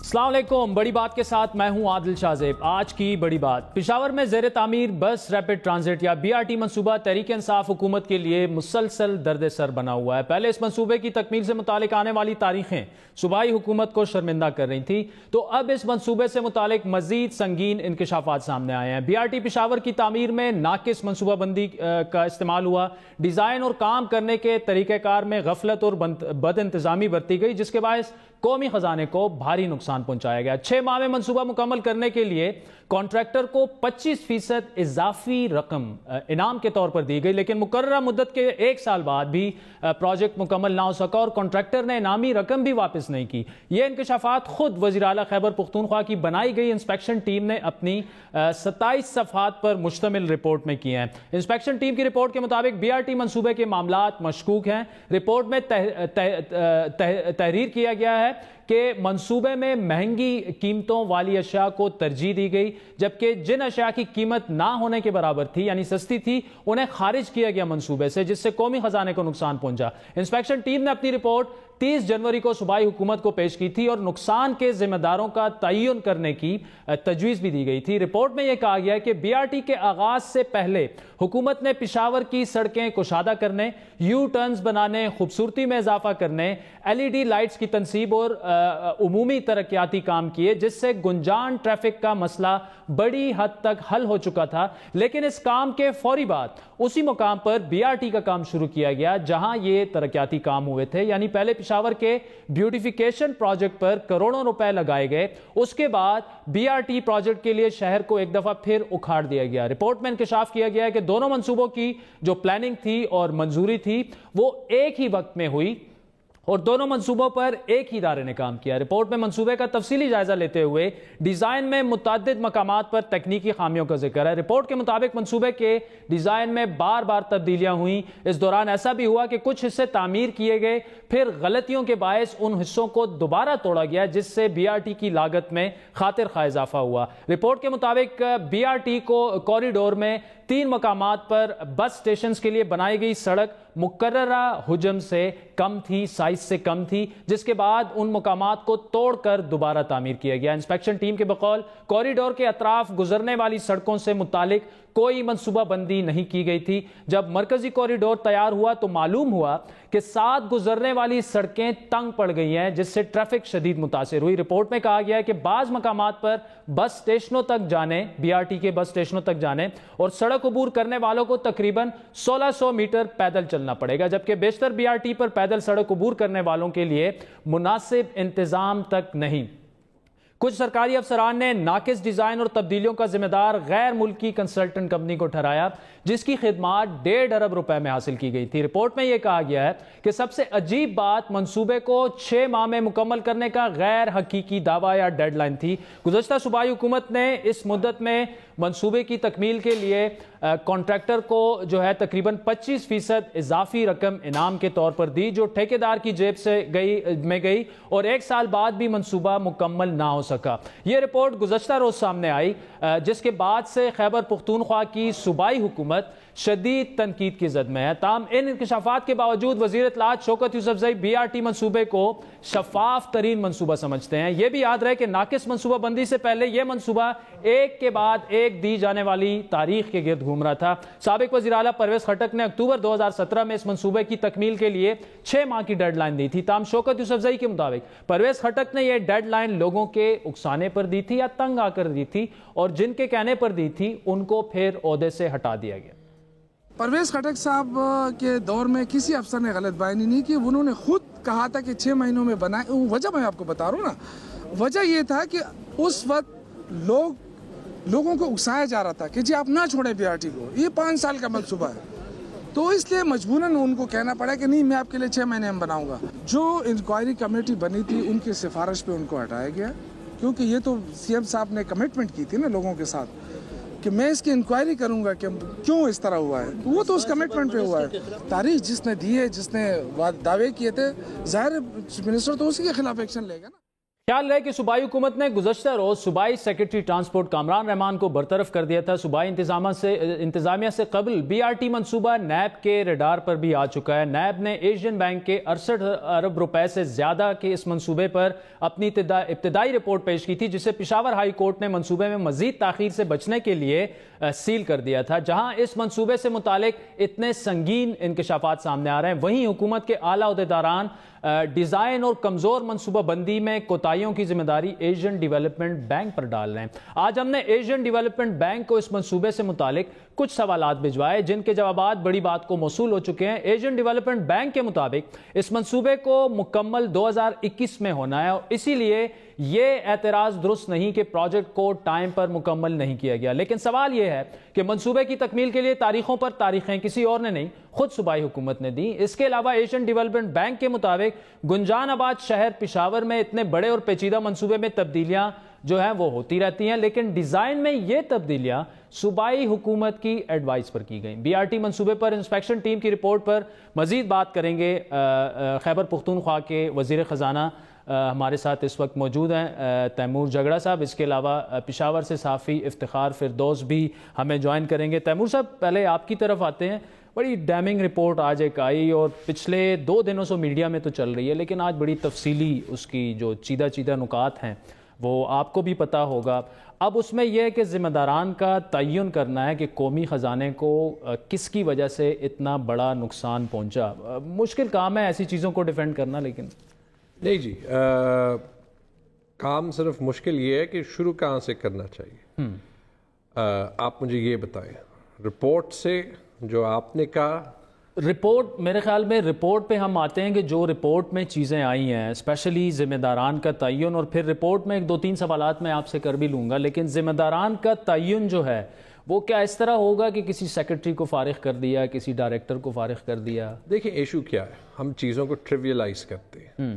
السلام علیکم، بڑی بات کے ساتھ میں ہوں عادل شاہزیب۔ آج کی بڑی بات، پشاور میں زیر تعمیر بس ریپڈ ٹرانزٹ یا BRT منصوبہ تحریک انصاف حکومت کے لیے مسلسل درد سر بنا ہوا ہے۔ پہلے اس منصوبے کی تکمیل سے متعلق آنے والی تاریخیں صوبائی حکومت کو شرمندہ کر رہی تھی، تو اب اس منصوبے سے متعلق مزید سنگین انکشافات سامنے آئے ہیں۔ BRT پشاور کی تعمیر میں ناقص منصوبہ بندی کا استعمال ہوا، ڈیزائن اور کام کرنے کے طریقہ کار میں غفلت اور بد انتظامی برتی گئی، جس کے باعث قومی خزانے کو بھاری نقصان پہنچایا گیا۔ 6 ماہ میں منصوبہ مکمل کرنے کے لیے کانٹریکٹر کو 25% اضافی رقم انعام کے طور پر دی گئی، لیکن مقررہ مدت کے 1 سال بعد بھی پروجیکٹ مکمل نہ ہو سکا اور کانٹریکٹر نے انعامی رقم بھی واپس نہیں کی۔ یہ انکشافات خود وزیر اعلیٰ خیبر پختونخوا کی بنائی گئی انسپیکشن ٹیم نے اپنی 27 صفحات پر مشتمل رپورٹ میں کی ہیں۔ انسپیکشن ٹیم کی رپورٹ کے مطابق BRT منصوبے کے معاملات مشکوک ہیں۔ رپورٹ میں تحریر کیا گیا ہے کہ منصوبے میں مہنگی قیمتوں والی اشیاء کو ترجیح دی گئی، جبکہ جن اشیاء کی قیمت نہ ہونے کے برابر تھی یعنی سستی تھی انہیں خارج کیا گیا منصوبے سے، جس سے قومی خزانے کو نقصان پہنچا۔ انسپیکشن ٹیم نے اپنی رپورٹ 30 جنوری کو صوبائی حکومت کو پیش کی تھی اور نقصان کے ذمہ داروں کا تعین کرنے کی تجویز بھی دی گئی تھی۔ رپورٹ میں یہ کہا گیا ہے کہ BRT کے آغاز سے پہلے حکومت نے پشاور کی سڑکیں کشادہ کرنے، یو ٹرنز بنانے، خوبصورتی میں اضافہ کرنے، LED لائٹس کی تنصیب اور عمومی ترقیاتی کام کیے، جس سے گنجان ٹریفک کا مسئلہ بڑی حد تک حل ہو چکا تھا۔ لیکن اس کام کے فوری بعد اسی مقام پر BRT کا کام شروع کیا گیا جہاں یہ ترقیاتی کام ہوئے تھے، یعنی پہلے پشاور کے بیوٹیفیکیشن پروجیکٹ پر کروڑوں روپے لگائے گئے، اس کے بعد BRT پروجیکٹ کے لیے شہر کو ایک دفعہ پھر اکھاڑ دیا گیا۔ رپورٹ میں انکشاف کیا گیا ہے کہ دونوں منصوبوں کی جو پلاننگ تھی اور منظوری تھی وہ ایک ہی وقت میں ہوئی اور دونوں منصوبوں پر ایک ہی ادارے نے کام کیا۔ رپورٹ میں منصوبے کا تفصیلی جائزہ لیتے ہوئے ڈیزائن میں متعدد مقامات پر تکنیکی خامیوں کا ذکر ہے۔ رپورٹ کے مطابق منصوبے کے ڈیزائن میں بار بار تبدیلیاں ہوئیں۔ اس دوران ایسا بھی ہوا کہ کچھ حصے تعمیر کیے گئے، پھر غلطیوں کے باعث ان حصوں کو دوبارہ توڑا گیا، جس سے BRT کی لاگت میں خاطر خواہ اضافہ ہوا۔ رپورٹ کے مطابق BRT کو کوریڈور میں 3 مقامات پر بس اسٹیشنز کے لیے بنائی گئی سڑک مقررہ حجم سے کم تھی، سائز سے کم تھی، جس کے بعد ان مقامات کو توڑ کر دوبارہ تعمیر کیا گیا۔ انسپیکشن ٹیم کے بقول کوریڈور کے اطراف گزرنے والی سڑکوں سے متعلق کوئی منصوبہ بندی نہیں کی گئی تھی۔ جب مرکزی کوریڈور تیار ہوا تو معلوم ہوا کہ ساتھ گزرنے والی سڑکیں تنگ پڑ گئی ہیں، جس سے ٹریفک شدید متاثر ہوئی۔ رپورٹ میں کہا گیا ہے کہ بعض مقامات پر بس اسٹیشنوں تک جانے، BRT کے بس اسٹیشنوں تک جانے اور سڑک عبور کرنے والوں کو تقریباً 1600 میٹر پیدل چلنا پڑے گا، جبکہ بیشتر BRT پر پیدل سڑک عبور کرنے والوں کے لیے مناسب انتظام تک نہیں۔ کچھ سرکاری افسران نے ناقص ڈیزائن اور تبدیلیوں کا ذمہ دار غیر ملکی کنسلٹنٹ کمپنی کو ٹھہرایا، جس کی خدمات 1.5 ارب روپے میں حاصل کی گئی تھی۔ رپورٹ میں یہ کہا گیا ہے کہ سب سے عجیب بات منصوبے کو 6 ماہ میں مکمل کرنے کا غیر حقیقی دعویٰ یا ڈیڈ لائن تھی۔ گزشتہ صوبائی حکومت نے اس مدت میں منصوبے کی تکمیل کے لیے کانٹریکٹر کو تقریباً 25% اضافی رقم انعام کے طور پر دی، جو ٹھیکیدار کی جیب سے گئی اور 1 سال بعد بھی منصوبہ مکمل نہ ہو سکا۔ یہ رپورٹ گزشتہ روز سامنے آئی، جس کے بعد سے خیبر پختونخوا کی صوبائی حکومت شدید تنقید کی زد میں ہے۔ تاہم ان انکشافات کے باوجود وزیر اطلاعات شوکت یوسفزئی BRT منصوبے کو شفاف ترین منصوبہ سمجھتے ہیں۔ یہ بھی یاد رہے کہ ناقص منصوبہ بندی سے پہلے یہ منصوبہ ایک کے بعد ایک دی جانے والی تاریخ کے گرد گھوم رہا تھا۔ سابق وزیر اعلیٰ پرویز خٹک نے اکتوبر 2017 میں اس منصوبے کی تکمیل کے لیے 6 ماہ کی ڈیڈ لائن دی تھی۔ تاہم شوکت یوسفزئی کے مطابق پرویز خٹک نے یہ ڈیڈ لائن لوگوں کے اکسانے پر دی تھی یا تنگ آ کر دی تھی، اور جن کے کہنے پر دی تھی ان کو پھر عہدے سے ہٹا دیا گیا۔ پرویز خٹک صاحب کے دور میں کسی افسر نے غلط بیانی نہیں کی، انہوں نے خود کہا تھا کہ 6 مہینوں میں بنائے۔ وجہ میں آپ کو بتا رہا ہوں نا، وجہ یہ تھا کہ اس وقت لوگوں کو اکسایا جا رہا تھا کہ جی آپ نہ چھوڑیں BRT کو، یہ 5 سال کا منصوبہ ہے، تو اس لیے مجبوراً ان کو کہنا پڑا کہ نہیں میں آپ کے لیے 6 مہینے میں بناؤں گا۔ جو انکوائری کمیٹی بنی تھی ان کی سفارش پہ ان کو ہٹایا گیا، کیونکہ یہ تو CM صاحب نے کمٹمنٹ کی تھی نا لوگوں کے ساتھ کہ میں اس کی انکوائری کروں گا کہ کیوں اس طرح ہوا ہے، وہ تو اس کمٹمنٹ پہ ہوا ہے۔ تاریخ جس نے دی ہے، جس نے دعوے کیے تھے، ظاہر چیف منسٹر تو اسی کے خلاف ایکشن لے گا نا۔ خیال رہے کہ صوبائی حکومت نے گزشتہ روز صوبائی سیکرٹری ٹرانسپورٹ کامران رحمان کو برطرف کر دیا تھا۔ صوبائی انتظامیہ سے قبل بی آر ٹی منصوبہ نیب کے ریڈار پر بھی آ چکا ہے۔ نیب نے ایشین بینک کے 68 ارب روپے سے زیادہ کے اس منصوبے پر اپنی ابتدائی رپورٹ پیش کی تھی، جسے پشاور ہائی کورٹ نے منصوبے میں مزید تاخیر سے بچنے کے لیے سیل کر دیا تھا۔ جہاں اس منصوبے سے متعلق اتنے سنگین انکشافات سامنے آ رہے ہیں، وہیں حکومت کے اعلیٰ عہدیداران ڈیزائن اور کمزور منصوبہ بندی میں کوتاہیوں کی ذمہ داری ایشین ڈیولپمنٹ بینک پر ڈال رہے ہیں۔ آج ہم نے ایشین ڈیولپمنٹ بینک کو اس منصوبے سے متعلق کچھ سوالات بھجوائے، جن کے جوابات بڑی بات کو موصول ہو چکے ہیں۔ ایشین ڈیولپمنٹ بینک کے مطابق اس منصوبے کو مکمل 2021 میں ہونا ہے، اور اسی لیے یہ اعتراض درست نہیں کہ پروجیکٹ کو ٹائم پر مکمل نہیں کیا گیا۔ لیکن سوال یہ ہے کہ منصوبے کی تکمیل کے لیے تاریخوں پر تاریخیں کسی اور نے نہیں، خود صوبائی حکومت نے دی۔ اس کے علاوہ ایشین ڈیولپمنٹ بینک کے مطابق گنجان آباد شہر پشاور میں اتنے بڑے اور پیچیدہ منصوبے میں تبدیلیاں جو ہیں وہ ہوتی رہتی ہیں، لیکن ڈیزائن میں یہ تبدیلیاں صوبائی حکومت کی ایڈوائس پر کی گئیں۔ بی آر ٹی منصوبے پر انسپیکشن ٹیم کی رپورٹ پر مزید بات کریں گے خیبر پختونخوا کے وزیر خزانہ ہمارے ساتھ اس وقت موجود ہیں تیمور جگڑا صاحب۔ اس کے علاوہ پشاور سے صحافی افتخار فردوس بھی ہمیں جوائن کریں گے۔ تیمور صاحب، پہلے آپ کی طرف آتے ہیں۔ بڑی ڈیمنگ رپورٹ آج ایک آئی اور پچھلے 2 دنوں سے میڈیا میں تو چل رہی ہے، لیکن آج بڑی تفصیلی اس کی جو چیدہ نکات ہیں وہ آپ کو بھی پتہ ہوگا۔ اب اس میں یہ ہے کہ ذمہ داران کا تعین کرنا ہے کہ قومی خزانے کو کس کی وجہ سے اتنا بڑا نقصان پہنچا۔ مشکل کام ہے ایسی چیزوں کو ڈیفینڈ کرنا، لیکن نہیں جی، کام صرف مشکل یہ ہے کہ شروع کہاں سے کرنا چاہیے۔ آپ مجھے یہ بتائیں، رپورٹ سے جو آپ نے کہا، رپورٹ میرے خیال میں رپورٹ پہ ہم آتے ہیں کہ جو رپورٹ میں چیزیں آئی ہیں، اسپیشلی ذمہ داران کا تعین، اور پھر رپورٹ میں 1-2-3 سوالات میں آپ سے کر بھی لوں گا، لیکن ذمہ داران کا تعین جو ہے وہ کیا اس طرح ہوگا کہ کسی سیکرٹری کو فارغ کر دیا، کسی ڈائریکٹر کو فارغ کر دیا؟ دیکھیں ایشو کیا ہے، ہم چیزوں کو ٹریویلائز کرتے ہیں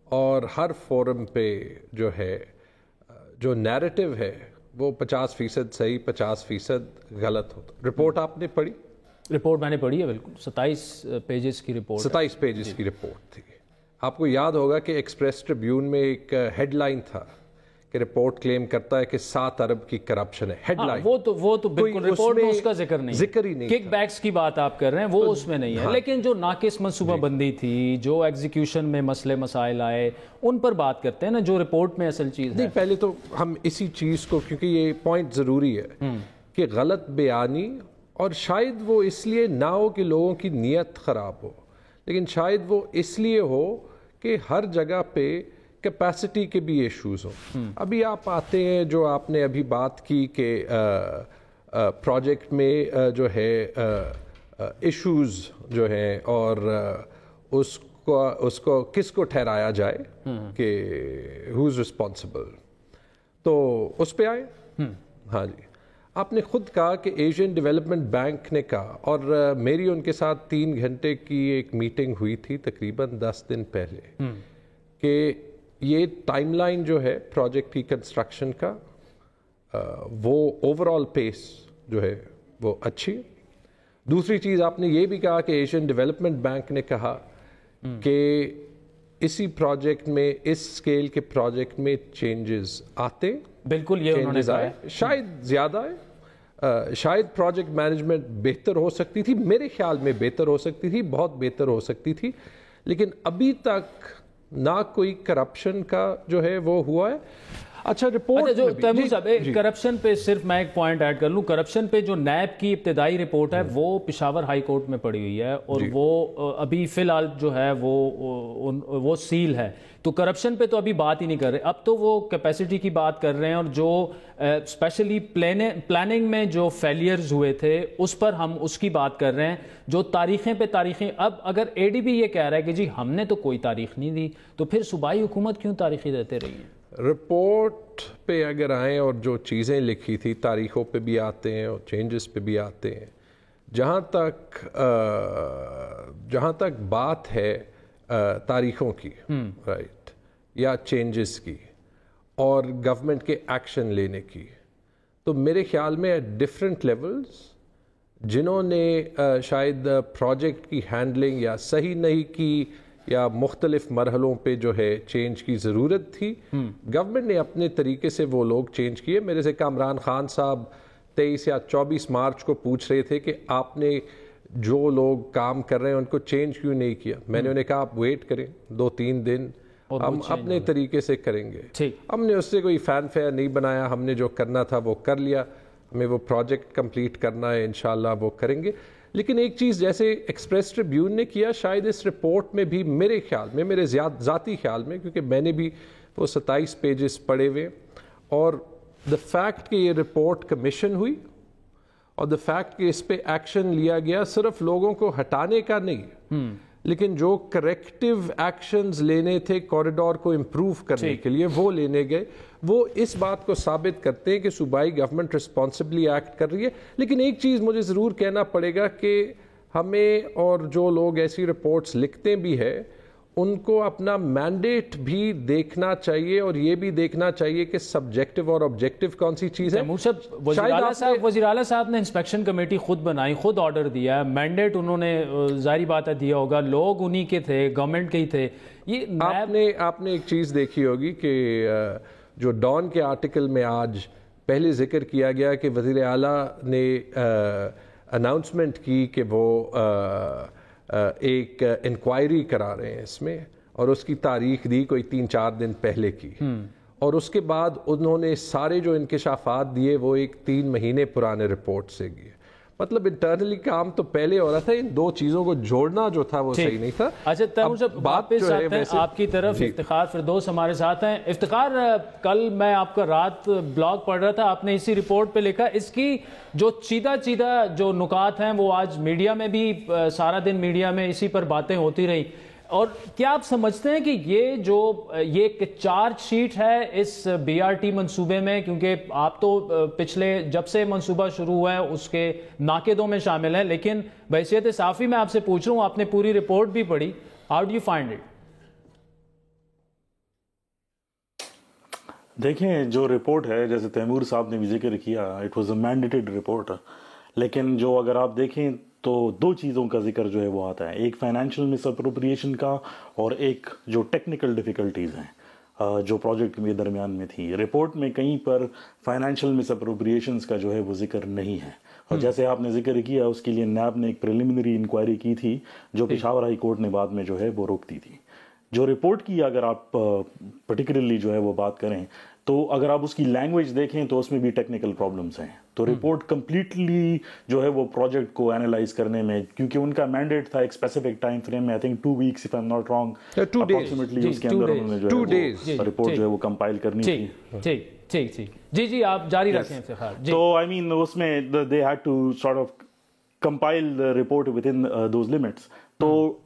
اور ہر فورم پہ جو ہے جو نیریٹو ہے وہ 50% صحیح 50% غلط ہوتا۔ رپورٹ آپ نے پڑھی؟ رپورٹ میں نے پڑھی ہے، بالکل 27 پیجز کی رپورٹ، 27 پیجز کی رپورٹ تھی۔ آپ کو یاد ہوگا کہ ایکسپریس ٹریبیون میں ایک ہیڈ لائن تھا کہ رپورٹ کلیم کرتا ہے کہ 7 ارب کی کرپشن ہے، ہیڈ لائن۔ وہ تو بالکل رپورٹ میں اس کا ذکر نہیں، ذکر ہی نہیں، کک بیکس کی بات آپ کر رہے ہیں، وہ اس میں نہیں ہے۔ لیکن جو ناقص منصوبہ بندی تھی، جو ایگزیکیوشن میں مسئلے مسائل آئے، ان پر بات کرتے ہیں نا، جو رپورٹ میں اصل چیز ہے۔ نہیں، پہلے تو ہم اسی چیز کو، کیونکہ یہ پوائنٹ ضروری ہے کہ غلط بیانی، اور شاید وہ اس لیے نہ ہو کہ لوگوں کی نیت خراب ہو، لیکن شاید وہ اس لیے ہو کہ ہر جگہ پہ کیپیسٹی کے بھی ایشوز ہوں۔ ابھی آپ آتے ہیں جو آپ نے ابھی بات کی کہ پروجیکٹ میں جو ہے ایشوز جو ہیں، اور اس کو کس کو ٹھہرایا جائے کہ ہوز رسپانسبل، تو اس پہ آئے۔ ہاں جی، آپ نے خود کہا کہ ایشین ڈیولپمنٹ بینک نے کہا، اور میری ان کے ساتھ 3 گھنٹے کی ایک میٹنگ ہوئی تھی تقریباً 10 دن پہلے، کہ یہ ٹائم لائن جو ہے پروجیکٹ کی کنسٹرکشن کا، وہ اوور آل پیس جو ہے وہ اچھی۔ دوسری چیز آپ نے یہ بھی کہا کہ ایشین ڈیولپمنٹ بینک نے کہا کہ اسی پروجیکٹ میں، اس اسکیل کے پروجیکٹ میں چینجز آتے، بالکل یہ انہوں نے کہا ہے، شاید زیادہ ہے، شاید پروجیکٹ مینجمنٹ بہتر ہو سکتی تھی، میرے خیال میں بہتر ہو سکتی تھی، بہت بہتر ہو سکتی تھی، لیکن ابھی تک نہ کوئی کرپشن کا جو ہے وہ ہوا ہے۔ اچھا، رپورٹ جو تیمور صاحب کرپشن پہ صرف میں ایک پوائنٹ ایڈ کر لوں، کرپشن پہ جو نیب کی ابتدائی رپورٹ ہے وہ پشاور ہائی کورٹ میں پڑی ہوئی ہے، اور وہ ابھی فی الحال جو ہے وہ سیل ہے، تو کرپشن پہ تو ابھی بات ہی نہیں کر رہے، اب تو وہ کیپیسٹی کی بات کر رہے ہیں، اور جو اسپیشلی پلاننگ میں جو فیلیئرز ہوئے تھے اس پر ہم اس کی بات کر رہے ہیں، جو تاریخیں پہ تاریخیں۔ اب اگر اے ڈی بی یہ کہہ رہا ہے کہ جی ہم نے تو کوئی تاریخ نہیں دی، تو پھر صوبائی حکومت کیوں تاریخیں دیتے رہی ہیں؟ رپورٹ پہ اگر آئیں اور جو چیزیں لکھی تھی، تاریخوں پہ بھی آتے ہیں اور چینجز پہ بھی آتے ہیں، جہاں تک بات ہے تاریخوں کی، رائٹ، یا چینجز کی اور گورنمنٹ کے ایکشن لینے کی، تو میرے خیال میں ایٹ ڈفرینٹ لیولز جنہوں نے شاید پروجیکٹ کی ہینڈلنگ یا صحیح نہیں کی یا مختلف مرحلوں پہ جو ہے چینج کی ضرورت تھی. گورنمنٹ نے اپنے طریقے سے وہ لوگ چینج کیے. میرے سے کامران خان صاحب 23 یا 24 مارچ کو پوچھ رہے تھے کہ آپ نے جو لوگ کام کر رہے ہیں ان کو چینج کیوں نہیں کیا. میں نے انہیں کہا آپ ویٹ کریں 2-3 دن, ہم اپنے طریقے سے کریں گے. ہم نے اس سے کوئی فین فیئر نہیں بنایا, ہم نے جو کرنا تھا وہ کر لیا. ہمیں وہ پروجیکٹ کمپلیٹ کرنا ہے, انشاءاللہ وہ کریں گے. لیکن ایک چیز جیسے ایکسپریس ٹریبیون نے کیا, شاید اس رپورٹ میں بھی میرے خیال میں, میرے ذاتی خیال میں, کیونکہ میں نے بھی وہ 27 پیجز پڑھے ہوئے, اور دا فیکٹ کہ یہ رپورٹ کمیشن ہوئی اور دا فیکٹ کہ اس پہ ایکشن لیا گیا, صرف لوگوں کو ہٹانے کا نہیں, لیکن جو کریکٹیو ایکشنز لینے تھے کوریڈور کو امپروو کرنے کے لیے وہ لینے گئے, وہ اس بات کو ثابت کرتے ہیں کہ صوبائی گورنمنٹ رسپانسبلی ایکٹ کر رہی ہے. لیکن ایک چیز مجھے ضرور کہنا پڑے گا کہ ہمیں, اور جو لوگ ایسی رپورٹس لکھتے بھی ہیں, ان کو اپنا مینڈیٹ بھی دیکھنا چاہیے اور یہ بھی دیکھنا چاہیے کہ سبجیکٹو اور آبجیکٹو کون سی چیز ہے. وزیر اعلیٰ صاحب نے انسپیکشن کمیٹی خود بنائی, خود آرڈر دیا, مینڈیٹ انہوں نے ظاہری بات ہے دیا ہوگا, لوگ انہی کے تھے, گورنمنٹ کے ہی تھے. یہ آپ نے ایک چیز دیکھی ہوگی کہ جو ڈان کے آرٹیکل میں آج پہلے ذکر کیا گیا کہ وزیر اعلیٰ نے اناؤنسمنٹ کی کہ وہ ایک انکوائری کرا رہے ہیں اس میں, اور اس کی تاریخ دی کوئی 3-4 دن پہلے کی, اور اس کے بعد انہوں نے سارے جو انکشافات دیے وہ ایک 3 مہینے پرانے رپورٹ سے دیے. مطلب انٹرنلی کام تو پہلے ہو رہا تھا, ان دو چیزوں کو جوڑنا جو تھا وہ صحیح نہیں تھا. اچھا تیمور صاحب, بات پہ آتے ہیں آپ کی طرف. افتخار فردوس ہمارے ساتھ ہیں. افتخار, کل میں آپ کا رات بلاگ پڑھ رہا تھا, آپ نے اسی رپورٹ پہ لکھا, اس کی جو چیدہ جو نکات ہیں وہ آج میڈیا میں بھی, سارا دن میڈیا میں اسی پر باتیں ہوتی رہیں. اور کیا آپ سمجھتے ہیں کہ یہ ایک چارج شیٹ ہے اس بی آر ٹی منصوبے میں, کیونکہ آپ تو پچھلے جب سے منصوبہ شروع ہوا ہے اس کے ناقدوں میں شامل ہیں, لیکن بحیثیت صحافی میں آپ سے پوچھ رہا ہوں, آپ نے پوری رپورٹ بھی پڑھی, how do you find it? دیکھیں, جو رپورٹ ہے جیسے تیمور صاحب نے بھی ذکر کیا, it was a mandated report, لیکن جو اگر آپ دیکھیں تو 2 چیزوں کا ذکر جو ہے وہ آتا ہے, ایک فائنینشیل مس اپروپریشن کا اور ایک جو ٹیکنیکل ڈیفیکلٹیز ہیں جو پروجیکٹ کے درمیان میں تھی. رپورٹ میں کہیں پر فائنینشیل مس اپروپریشنز کا جو ہے وہ ذکر نہیں ہے, اور جیسے آپ نے ذکر کیا اس کے لیے نیب نے ایک پریلیمنری انکوائری کی تھی جو پشاور ہائی کورٹ نے بعد میں جو ہے وہ روک دی تھی. جو رپورٹ کی اگر آپ پرٹیکولرلی جو ہے وہ بات کریں تو اگر آپ اس کی لینگویج دیکھیں تو اس میں بھی ٹیکنیکل پرابلمس ہیں. تو رپورٹ کمپلیٹلی جو ہے وہ پروجیکٹ کو اینالائز کرنے میں, کیونکہ ان کا مینڈیٹ تھا ایک اسپیسیفک ٹائم فریم میں, I think 2 weeks if I'm not wrong, approximately اس کے اندر انہوں نے جو ہے رپورٹ جو ہے وہ کمپائل کرنی تھی. جی آپ جاری رکھیں افتخار. تو آئی مین اس میں they had to sort of compile the report within those limits. تو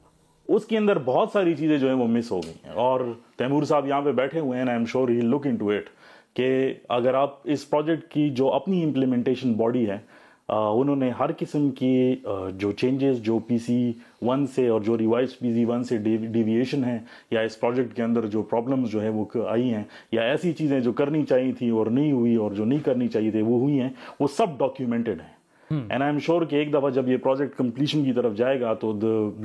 اس کے اندر بہت ساری چیزیں جو ہیں وہ مس ہو گئی ہیں, اور تیمور صاحب یہاں پہ بیٹھے ہوئے ہیں, I'm sure he'll look into it, کہ اگر آپ اس پروجیکٹ کی جو اپنی امپلیمنٹیشن باڈی ہے انہوں نے ہر قسم کی جو چینجز جو PC1 سے اور جو ریوائز PC1 سے ڈیویشن ہیں, یا اس پروجیکٹ کے اندر جو پرابلمز جو ہے وہ آئی ہیں, یا ایسی چیزیں جو کرنی چاہیے تھی اور نہیں ہوئی اور جو نہیں کرنی چاہیے تھے وہ ہوئی ہیں, وہ سب ڈاکیومنٹڈ ہیں. اینڈ آئی ایم شیور کہ ایک دفعہ جب یہ پروجیکٹ کمپلیشن کی طرف جائے گا تو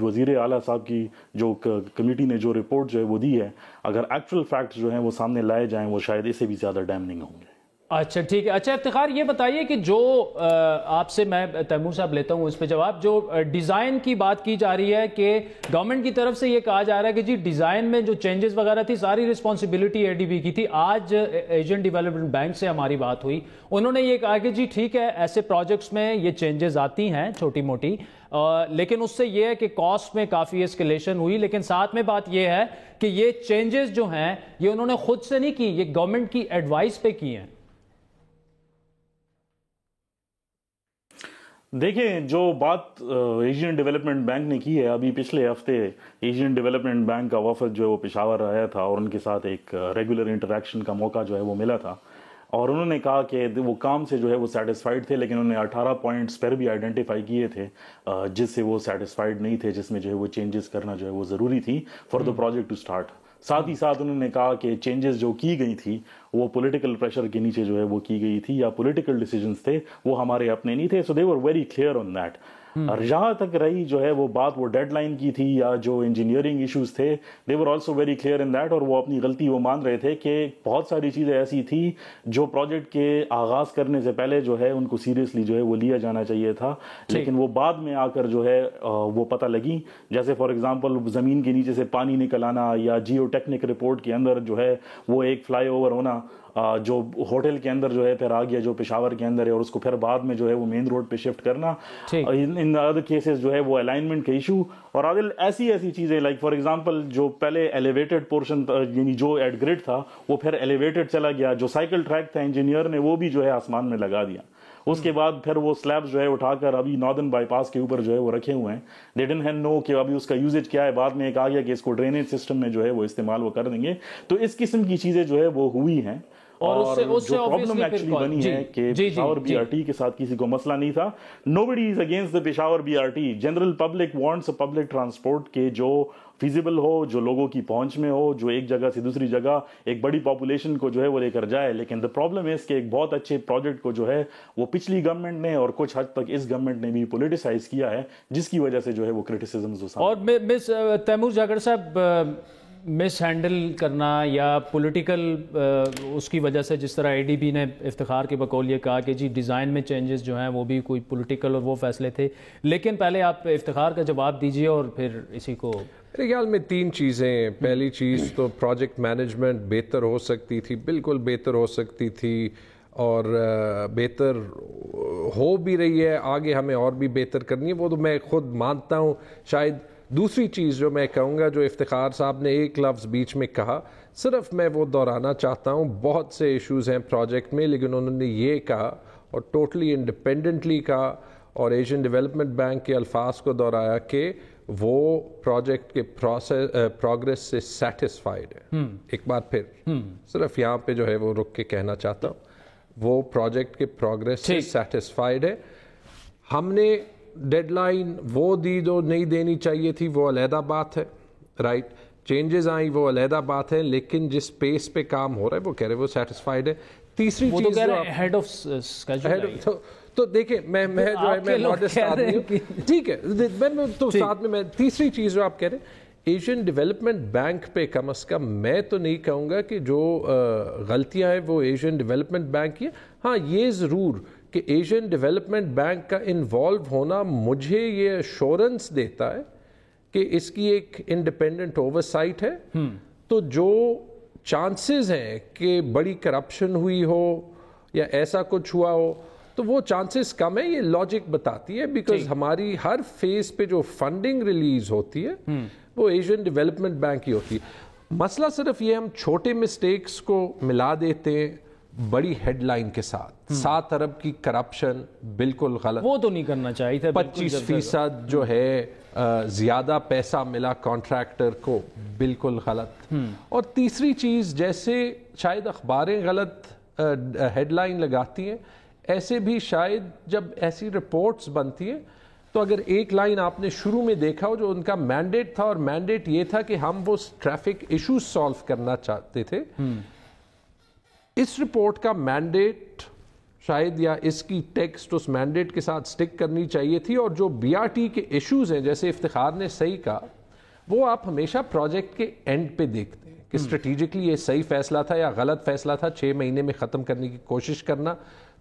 وزیر اعلیٰ صاحب کی جو کمیٹی نے جو رپورٹ جو ہے وہ دی ہے, اگر ایکچوئل فیکٹس جو ہیں وہ سامنے لائے جائیں وہ شاید اس سے بھی زیادہ ڈیمننگ ہوں گے. اچھا ٹھیک ہے. اچھا افتخار, یہ بتائیے کہ جو آپ سے میں تیمور صاحب لیتا ہوں اس پہ جواب, جو ڈیزائن کی بات کی جا رہی ہے کہ گورنمنٹ کی طرف سے یہ کہا جا رہا ہے کہ جی ڈیزائن میں جو چینجز وغیرہ تھی ساری رسپانسبلٹی ADB کی تھی. آج ایشین ڈیولپمنٹ بینک سے ہماری بات ہوئی, انہوں نے یہ کہا کہ جی ٹھیک ہے ایسے پروجیکٹس میں یہ چینجز آتی ہیں چھوٹی موٹی, لیکن اس سے یہ ہے کہ کاسٹ میں کافی اسکیلیشن ہوئی, لیکن ساتھ میں بات یہ ہے کہ یہ چینجز جو ہیں یہ انہوں نے خود سے نہیں کی, یہ گورنمنٹ کی ایڈوائس پہ کی ہیں. دیکھیں, جو بات ایشین ڈیولپمنٹ بینک نے کی ہے, ابھی پچھلے ہفتے ایشین ڈیولپمنٹ بینک کا وفد جو ہے وہ پشاور آیا تھا اور ان کے ساتھ ایک ریگولر انٹریکشن کا موقع جو ہے وہ ملا تھا, اور انہوں نے کہا کہ وہ کام سے جو ہے وہ سیٹسفائیڈ تھے, لیکن انہوں نے 18 پوائنٹس پر بھی آئیڈینٹیفائی کیے تھے جس سے وہ سیٹسفائیڈ نہیں تھے, جس میں جو ہے وہ چینجز کرنا جو ہے وہ ضروری تھی for the project to start. ساتھ ہی ساتھ انہوں نے کہا کہ چینجز جو کی گئی تھی وہ پولیٹیکل پریشر کے نیچے جو ہے وہ کی گئی تھی, یا پولیٹیکل ڈیسیجنز تھے, وہ ہمارے اپنے نہیں تھے. So they were very clear on that. اور جہاں تک رہی جو ہے وہ بات وہ ڈیڈ لائن کی تھی یا جو انجینئرنگ ایشوز تھے, they were also very clear in that, اور وہ اپنی غلطی وہ مان رہے تھے کہ بہت ساری چیزیں ایسی تھی جو پروجیکٹ کے آغاز کرنے سے پہلے جو ہے ان کو سیریسلی جو ہے وہ لیا جانا چاہیے تھا, لیکن وہ بعد میں آ کر جو ہے وہ پتہ لگی. جیسے فار ایگزامپل زمین کے نیچے سے پانی نکل آنا, یا جیو ٹیکنک رپورٹ کے اندر جو ہے وہ ایک فلائی اوور ہونا جو ہوٹل کے اندر جو ہے پھر آ گیا جو پشاور کے اندر ہے, اور اس کو پھر بعد میں جو ہے وہ مین روڈ پہ شفٹ کرنا. ان ادر کیسز جو ہے وہ الائنمنٹ کا ایشو, اور عادل ایسی چیزیں لائک فار ایگزامپل جو پہلے ایلیویٹڈ پورشن یعنی جو ایٹ گریڈ تھا وہ پھر ایلیویٹڈ چلا گیا, جو سائیکل ٹریک تھا انجینئر نے وہ بھی جو ہے آسمان میں لگا دیا. اس کے بعد پھر وہ سلیبز جو ہے اٹھا کر ابھی ناردرن بائی پاس کے اوپر جو ہے وہ رکھے ہوئے ہیں. دے ڈنٹ نو کہ ابھی اس کا یوزیج کیا ہے, بعد میں ایک آ گیا کہ اس کو ڈرینیج سسٹم میں جو ہے وہ استعمال وہ کر دیں گے. تو اس قسم کی چیزیں جو ہے وہ ہوئی ہیں, اور جو پرابلم ایکچولی بنی ہے کہ پشاور بی آر ٹی کے ساتھ کسی کو مسئلہ نہیں تھا. Nobody is against the Peshawar B R T. General public wants public transport کے جو فیزیبل ہو, جو لوگوں کی پہنچ میں ہو, جو ایک جگہ سے دوسری جگہ ایک بڑی پاپولیشن کو جو ہے وہ لے کر جائے. لیکن دا پرابلم ہے کہ ایک بہت اچھے پروجیکٹ کو جو ہے وہ پچھلی گورنمنٹ نے اور کچھ حد تک اس گورنمنٹ نے بھی پولیٹیسائز کیا ہے, جس کی وجہ سے جو ہے وہ کرٹیسزمز. اور مس تیمور جاکڑ صاحب, مس ہینڈل کرنا یا پولیٹیکل اس کی وجہ سے, جس طرح اے ڈی بی نے افتخار کے بقول یہ کہا کہ جی ڈیزائن میں چینجز جو ہیں وہ بھی کوئی پولیٹیکل اور وہ فیصلے تھے. لیکن پہلے آپ افتخار کا جواب دیجئے اور پھر اسی کو. میرے خیال میں 3 چیزیں. پہلی چیز تو پروجیکٹ مینجمنٹ بہتر ہو سکتی تھی, بالکل بہتر ہو سکتی تھی, اور بہتر ہو بھی رہی ہے, آگے ہمیں اور بھی بہتر کرنی ہے, وہ تو میں خود مانتا ہوں. شاید دوسری چیز جو میں کہوں گا, جو افتخار صاحب نے ایک لفظ بیچ میں کہا, صرف میں وہ دہرانا چاہتا ہوں. بہت سے ایشوز ہیں پروجیکٹ میں, لیکن انہوں نے یہ کہا اور ٹوٹلی انڈیپینڈنٹلی کہا, اور ایشین ڈیولپمنٹ بینک کے الفاظ کو دہرایا کہ وہ پروجیکٹ کے پروگریس سے سیٹسفائیڈ ہے. ایک بار پھر صرف یہاں پہ جو ہے وہ رک کے کہنا چاہتا ہوں, وہ پروجیکٹ کے پروگریس سے سیٹسفائیڈ ہے. ہم نے ڈیڈ لائن وہ دی جو نہیں دینی چاہیے تھی, وہ علیحدہ بات ہے, رائٹ. چینجز آئیں وہ علیحدہ بات ہے, لیکن جس پیس پہ کام ہو رہا ہے وہ کہہ رہے وہ سیٹسفائیڈ ہے. تیسری چیز ہیڈ آف اسکیجول, تو دیکھیں میں جو ہے میں ماڈسٹ آدمی ہوں, ٹھیک ہے, میں تو ساتھ میں تیسری چیز جو آپ کہہ رہے ہیں ایشین ڈیولپمنٹ بینک پہ, کم از کم میں تو نہیں کہوں گا کہ جو غلطیاں ہیں وہ ایشین ڈیولپمنٹ بینک کی. ہاں یہ ضرور کہ ایشین ڈیولپمنٹ بینک کا انوالو ہونا مجھے یہ ایشورنس دیتا ہے کہ اس کی ایک انڈیپینڈنٹ اوورسائٹ ہے. تو جو چانسز ہیں کہ بڑی کرپشن ہوئی ہو یا ایسا کچھ ہوا ہو, تو وہ چانسز کم ہے. یہ لاجک بتاتی ہے, بیکاز ہماری ہر فیز پہ جو فنڈنگ ریلیز ہوتی ہے وہ ایشین ڈیولپمنٹ بینک کی ہوتی ہے. مسئلہ صرف یہ ہم چھوٹے مسٹیکس کو ملا دیتے ہیں بڑی ہیڈ لائن کے ساتھ. 7 ارب کی کرپشن بالکل غلط, وہ تو نہیں کرنا چاہیے تھا. 25% جو ہے زیادہ پیسہ ملا کانٹریکٹر کو, بالکل غلط. اور تیسری چیز, جیسے شاید اخباریں غلط ہیڈ لائن لگاتی ہیں, ایسے بھی شاید جب ایسی رپورٹس بنتی ہیں تو اگر ایک لائن آپ نے شروع میں دیکھا ہو جو ان کا مینڈیٹ تھا, اور مینڈیٹ یہ تھا کہ ہم وہ ٹریفک ایشوز سالو کرنا چاہتے تھے. اس رپورٹ کا مینڈیٹ شاید, یا اس کی ٹیکسٹ اس مینڈیٹ کے ساتھ سٹک کرنی چاہیے تھی. اور جو بی آر ٹی کے ایشوز ہیں, جیسے افتخار نے صحیح کہا, وہ آپ ہمیشہ پروجیکٹ کے اینڈ پہ دیکھتے ہیں کہ اسٹریٹجکلی یہ صحیح فیصلہ تھا یا غلط فیصلہ تھا. 6 مہینے میں ختم کرنے کی کوشش کرنا,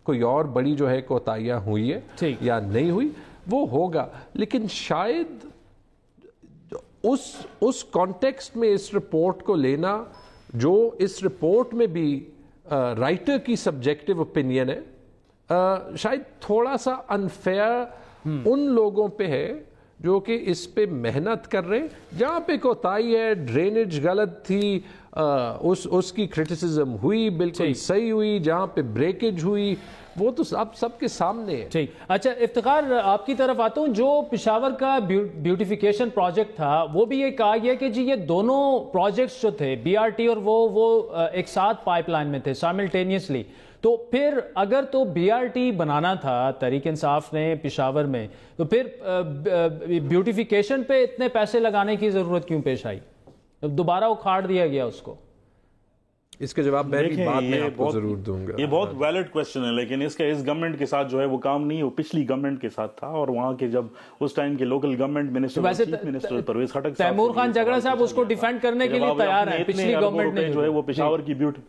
کوئی اور بڑی جو ہے کوتاہیاں ہوئی ہے یا نہیں ہوئی وہ ہوگا. لیکن شاید اس کانٹیکسٹ میں اس رپورٹ کو لینا, جو اس رپورٹ میں بھی رائٹر کی سبجیکٹیو اوپینین ہے, شاید تھوڑا سا انفیئر ان لوگوں پہ ہے جو کہ اس پہ محنت کر رہے. جہاں پہ کوتاہی ہے, ڈرینیج غلط تھی, اس کی کرٹیسزم ہوئی, بالکل صحیح ہوئی. جہاں پہ بریکیج ہوئی وہ تو سب کے سامنے ہے. ٹھیک. اچھا افتخار, آپ کی طرف آتا ہوں. جو پشاور کا بیوٹیفیکیشن پروجیکٹ تھا, وہ بھی یہ کہا گیا کہ جی یہ دونوں پروجیکٹس جو تھے بی آر ٹی اور وہ ایک ساتھ پائپ لائن میں تھے سائملٹینیسلی. تو پھر اگر تو بی آر ٹی بنانا تھا تحریک انصاف نے پشاور میں, تو پھر بیوٹیفیکیشن پہ اتنے پیسے لگانے کی ضرورت کیوں پیش آئی؟ دوبارہ اکھاڑ دیا گیا اس کو. اس کے جواب میں بھی بعد میں آپ کو ضرور دوں گا. یہ بہت ویلڈ کویسچن ہے، لیکن اس گورنمنٹ کے ساتھ جو ہے وہ کام نہیں، وہ پچھلی گورنمنٹ کے ساتھ تھا، اور وہاں کے جب اس ٹائم کے local government minister chief minister Pervez Khattak صاحب، تیمور خان جھگڑا صاحب اس کو ڈیفینڈ کرنے کے لیے تیار ہیں، پچھلی گورنمنٹ نے جو ہے وہ پشاور کی بیوٹی،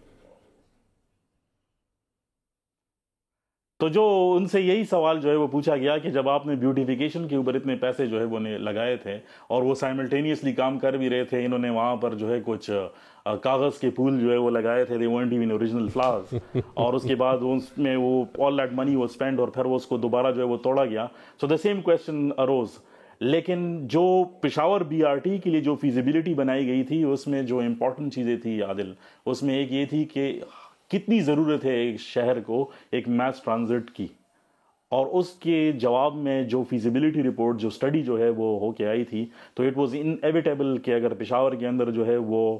تو جو ان سے یہی سوال جو ہے وہ پوچھا گیا کہ جب آپ نے بیوٹیفیکیشن کے اوپر اتنے پیسے جو ہے وہ لگائے تھے اور وہ سائملٹینیسلی کام کر بھی رہے تھے، انہوں نے وہاں پر جو ہے کچھ کاغذ کے پھول جو ہے وہ لگائے تھے، they weren't even original flowers، اور اس کے بعد اس میں وہ all that money was spent اور پھر وہ اس کو دوبارہ جو ہے وہ توڑا گیا. so the same question arose. لیکن جو پشاور بی آر ٹی کے لیے جو فیزیبلٹی بنائی گئی تھی، اس میں جو امپورٹنٹ چیزیں تھی عادل، اس میں ایک یہ تھی کہ کتنی ضرورت ہے ایک شہر کو ایک میس ٹرانزٹ کی، اور اس کے جواب میں جو فیزیبلٹی رپورٹ جو اسٹڈی جو ہے وہ ہو کے آئی تھی، تو اٹ واز انیویٹیبل کہ اگر پشاور کے اندر جو ہے وہ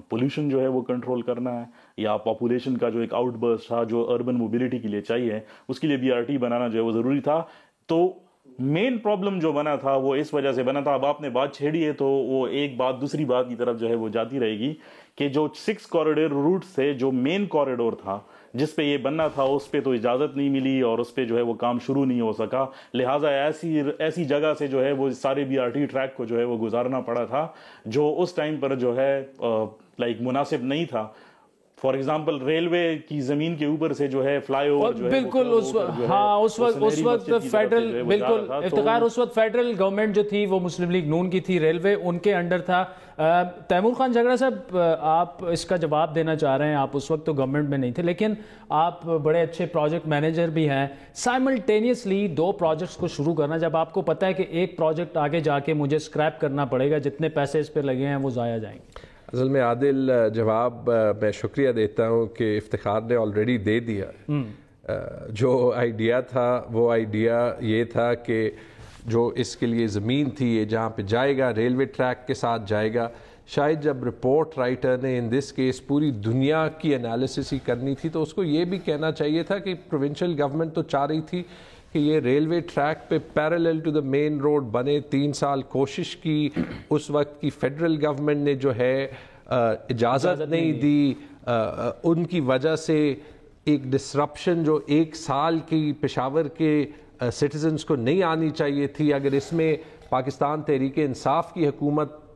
پولوشن جو ہے وہ کنٹرول کرنا ہے، یا پاپولیشن کا جو ایک آؤٹ برسٹ تھا جو اربن موبلٹی کے لیے چاہیے، اس کے لیے بی آر ٹی بنانا جو ہے وہ ضروری تھا. تو مین پرابلم جو بنا تھا وہ اس وجہ سے بنا تھا. اب آپ نے بات چھیڑی ہے تو وہ ایک بات دوسری بات کی طرف جو ہے وہ جاتی رہے گی کہ جو 6 کوریڈور روٹ سے جو مین کوریڈور تھا جس پہ یہ بننا تھا، اس پہ تو اجازت نہیں ملی اور اس پہ جو ہے وہ کام شروع نہیں ہو سکا. لہٰذا ایسی جگہ سے جو ہے وہ سارے بی آر ٹی ٹریک کو جو ہے وہ گزارنا پڑا تھا، جو اس ٹائم پر جو ہے مناسب نہیں تھا. فار ایگزامپل ریلوے کی زمین کے اوپر سے جو ہے فلائی اوور جو ہے بالکل اس وقت فیڈرل، بالکل افتخار، اس وقت فیڈرل گورنمنٹ جو تھی وہ مسلم لیگ نون کی تھی، ریلوے ان کے انڈر تھا. تیمور خان جھگڑا صاحب، آپ اس کا جواب دینا چاہ رہے ہیں، آپ اس وقت تو گورنمنٹ میں نہیں تھے، لیکن آپ بڑے اچھے پروجیکٹ مینیجر بھی ہیں. سائملٹینیسلی 2 پروجیکٹس کو شروع کرنا، جب آپ کو پتہ ہے کہ ایک پروجیکٹ آگے جا کے مجھے اسکریپ کرنا پڑے گا، جتنے پیسے اس پہ لگے ہیں وہ ضائع جائیں گے. اصل میں عادل جواب میں شکریہ دیتا ہوں کہ افتخار نے آلریڈی دے دیا. جو آئیڈیا تھا وہ آئیڈیا یہ تھا کہ جو اس کے لیے زمین تھی یہ جہاں پہ جائے گا ریلوے ٹریک کے ساتھ جائے گا. شاید جب رپورٹ رائٹر نے ان دس کیس پوری دنیا کی انالیسس ہی کرنی تھی تو اس کو یہ بھی کہنا چاہیے تھا کہ پروونشل گورنمنٹ تو چاہ رہی تھی کہ یہ ریلوے ٹریک پہ parallel to the main road بنے. 3 سال کوشش کی، اس وقت کی فیڈرل گورنمنٹ نے جو ہے اجازت نہیں دی. ان کی وجہ سے ایک ڈسرپشن جو 1 سال کی پشاور کے سٹیزنز کو نہیں آنی چاہیے تھی، اگر اس میں پاکستان تحریک انصاف کی حکومت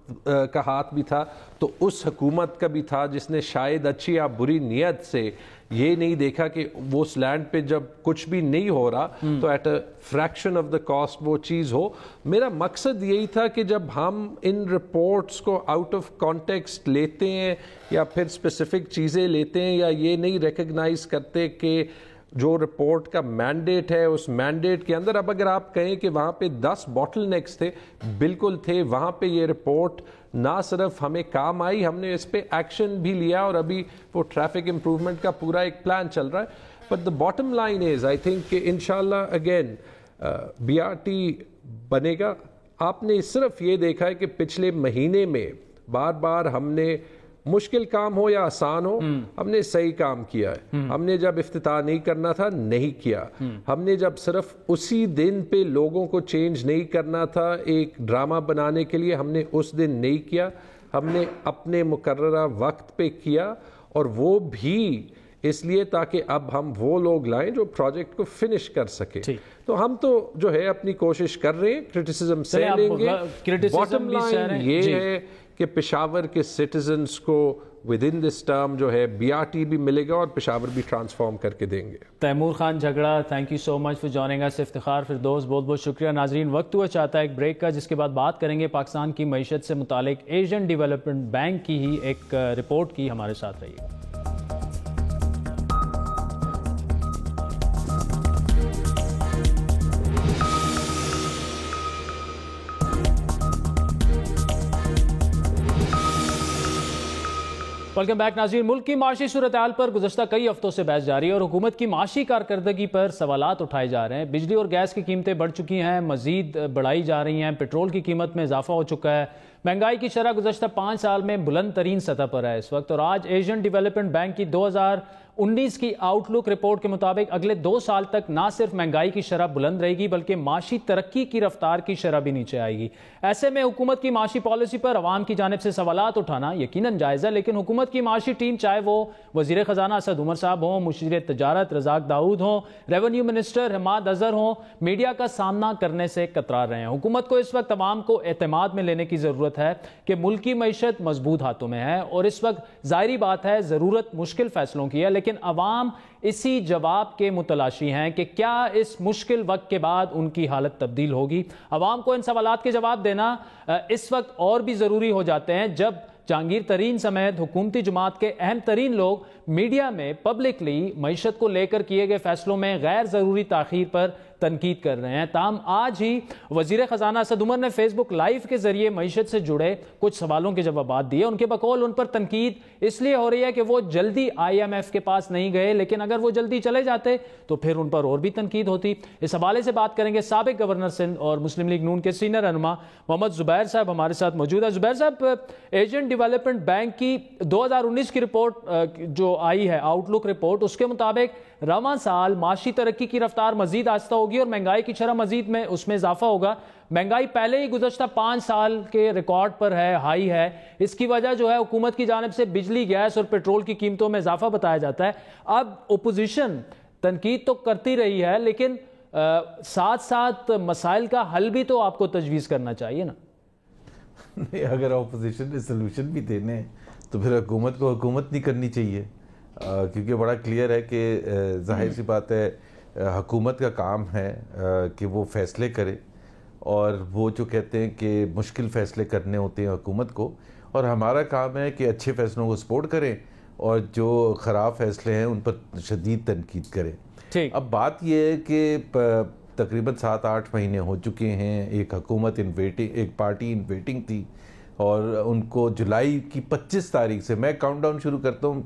کا ہاتھ بھی تھا تو اس حکومت کا بھی تھا جس نے شاید اچھی یا بری نیت سے یہ نہیں دیکھا کہ وہ اس لینڈ پہ جب کچھ بھی نہیں ہو رہا تو at a fraction of the cost وہ چیز ہو. میرا مقصد یہی تھا کہ جب ہم ان رپورٹس کو آؤٹ آف کانٹیکسٹ لیتے ہیں یا پھر اسپیسیفک چیزیں لیتے ہیں یا یہ نہیں ریکگنائز کرتے کہ جو رپورٹ کا مینڈیٹ ہے اس مینڈیٹ کے اندر، اب اگر آپ کہیں کہ وہاں پہ 10 باٹل نیکس تھے، بالکل تھے، وہاں پہ یہ رپورٹ نہ صرف ہمیں کام آئی، ہم نے اس پہ ایکشن بھی لیا اور ابھی وہ ٹریفک امپروومنٹ کا پورا ایک پلان چل رہا ہے. But the bottom line is I think کہ انشاءاللہ اگین بی آر ٹی بنے گا. آپ نے صرف یہ دیکھا ہے کہ پچھلے مہینے میں بار بار ہم نے مشکل کام ہو یا آسان ہو، ہم نے صحیح کام کیا ہے. ہم نے جب افتتاح نہیں کرنا تھا نہیں کیا، ہم نے جب صرف اسی دن پہ لوگوں کو چینج نہیں کرنا تھا ایک ڈرامہ بنانے کے لیے، ہم نے اس دن نہیں کیا، ہم نے اپنے مقررہ وقت پہ کیا، اور وہ بھی اس لیے تاکہ اب ہم وہ لوگ لائیں جو پروجیکٹ کو فنش کر سکے. تو ہم تو جو ہے اپنی کوشش کر رہے ہیں، کرٹیسزم سے لیں گے. باٹم لائن یہ ہے کہ پشاور کے سٹیزنز کو ود ان دس ٹرم جو ہے بی آر ٹی بھی ملے گا اور پشاور بھی ٹرانسفارم کر کے دیں گے. Taimur Khan Jhagra, thank you so much for joining us. Iftikhar Firdous, بہت بہت شکریہ. ناظرین، وقت ہوا چاہتا ہے ایک بریک کا، جس کے بعد بات کریں گے پاکستان کی معیشت سے متعلق ایشین ڈیولپمنٹ بینک کی ہی ایک رپورٹ کی. ہمارے ساتھ رہیے. ویلکم بیک ناظرین. ملک کی معاشی صورتحال پر گزشتہ کئی ہفتوں سے بحث جاری ہے اور حکومت کی معاشی کارکردگی پر سوالات اٹھائے جا رہے ہیں. بجلی اور گیس کی قیمتیں بڑھ چکی ہیں، مزید بڑھائی جا رہی ہیں. پیٹرول کی قیمت میں اضافہ ہو چکا ہے. مہنگائی کی شرح گزشتہ 5 سال میں بلند ترین سطح پر ہے اس وقت. اور آج ایشین ڈیولپمنٹ بینک کی 19 کی آؤٹ لک رپورٹ کے مطابق اگلے 2 سال تک نہ صرف مہنگائی کی شرح بلند رہے گی بلکہ معاشی ترقی کی رفتار کی شرح بھی نیچے آئے گی۔ ایسے میں حکومت کی معاشی پالیسی پر عوام کی جانب سے سوالات اٹھانا یقیناً جائز ہے، لیکن حکومت کی معاشی ٹیم چاہے وہ وزیر خزانہ اسد عمر صاحب ہوں، مشیر تجارت رزاق داؤد ہوں، ریونیو منسٹر حماد اظہر ہوں، میڈیا کا سامنا کرنے سے کترا رہے ہیں۔ حکومت کو اس وقت عوام کو اعتماد میں لینے کی ضرورت ہے کہ ملک کی معیشت مضبوط ہاتھوں میں ہے، اور اس وقت ظاہری بات ہے ضرورت مشکل فیصلوں کی ہے، لیکن عوام اسی جواب کے متلاشی ہیں کہ کیا اس مشکل وقت کے بعد ان کی حالت تبدیل ہوگی۔ عوام کو ان سوالات کے جواب دینا اس وقت اور بھی ضروری ہو جاتے ہیں جب جہانگیر ترین سمیت حکومتی جماعت کے اہم ترین لوگ میڈیا میں پبلکلی معیشت کو لے کر کیے گئے فیصلوں میں غیر ضروری تاخیر پر تنقید کر رہے ہیں۔ تاہم آج ہی وزیر خزانہ اسد عمر نے فیس بک لائیو کے ذریعے معیشت سے جڑے کچھ سوالوں کے جوابات دیے۔ ان کے بقول ان پر تنقید اس لیے ہو رہی ہے کہ وہ جلدی IMF کے پاس نہیں گئے، لیکن اگر وہ جلدی چلے جاتے تو پھر ان پر اور بھی تنقید ہوتی۔ اس حوالے سے بات کریں گے سابق گورنر سندھ اور مسلم لیگ نون کے سینئر رہنما محمد زبیر صاحب ہمارے ساتھ موجود ہے۔ زبیر صاحب، ایشین ڈیولپمنٹ بینک کی 2019 کی رپورٹ جو آئی ہے آؤٹ لک رپورٹ، اس کے مطابق رواں سال معاشی ترقی کی رفتار مزید آہستہ ہوگی اور مہنگائی کی شرح مزید میں اس میں اضافہ ہوگا۔ مہنگائی پہلے ہی گزشتہ 5 سال کے ریکارڈ پر ہے، ہائی ہے۔ اس کی وجہ جو ہے حکومت کی جانب سے بجلی، گیس اور پیٹرول کی قیمتوں میں اضافہ بتایا جاتا ہے۔ اب اپوزیشن تنقید تو کرتی رہی ہے، لیکن ساتھ ساتھ مسائل کا حل بھی تو آپ کو تجویز کرنا چاہیے نا۔ نہیں، اگر اپوزیشن نے سلوشن بھی دینے ہیں تو پھر حکومت کو حکومت نہیں کرنی چاہیے، کیونکہ بڑا کلیئر ہے کہ ظاہر سی بات ہے حکومت کا کام ہے کہ وہ فیصلے کرے، اور وہ جو کہتے ہیں کہ مشکل فیصلے کرنے ہوتے ہیں حکومت کو، اور ہمارا کام ہے کہ اچھے فیصلوں کو سپورٹ کریں اور جو خراب فیصلے ہیں ان پر شدید تنقید کریں۔ اب بات یہ ہے کہ تقریباً 7-8 مہینے ہو چکے ہیں، ایک حکومت ان ویٹنگ، ایک پارٹی ان ویٹنگ تھی، اور ان کو جولائی کی 25 تاریخ سے میں کاؤنٹ ڈاؤن شروع کرتا ہوں،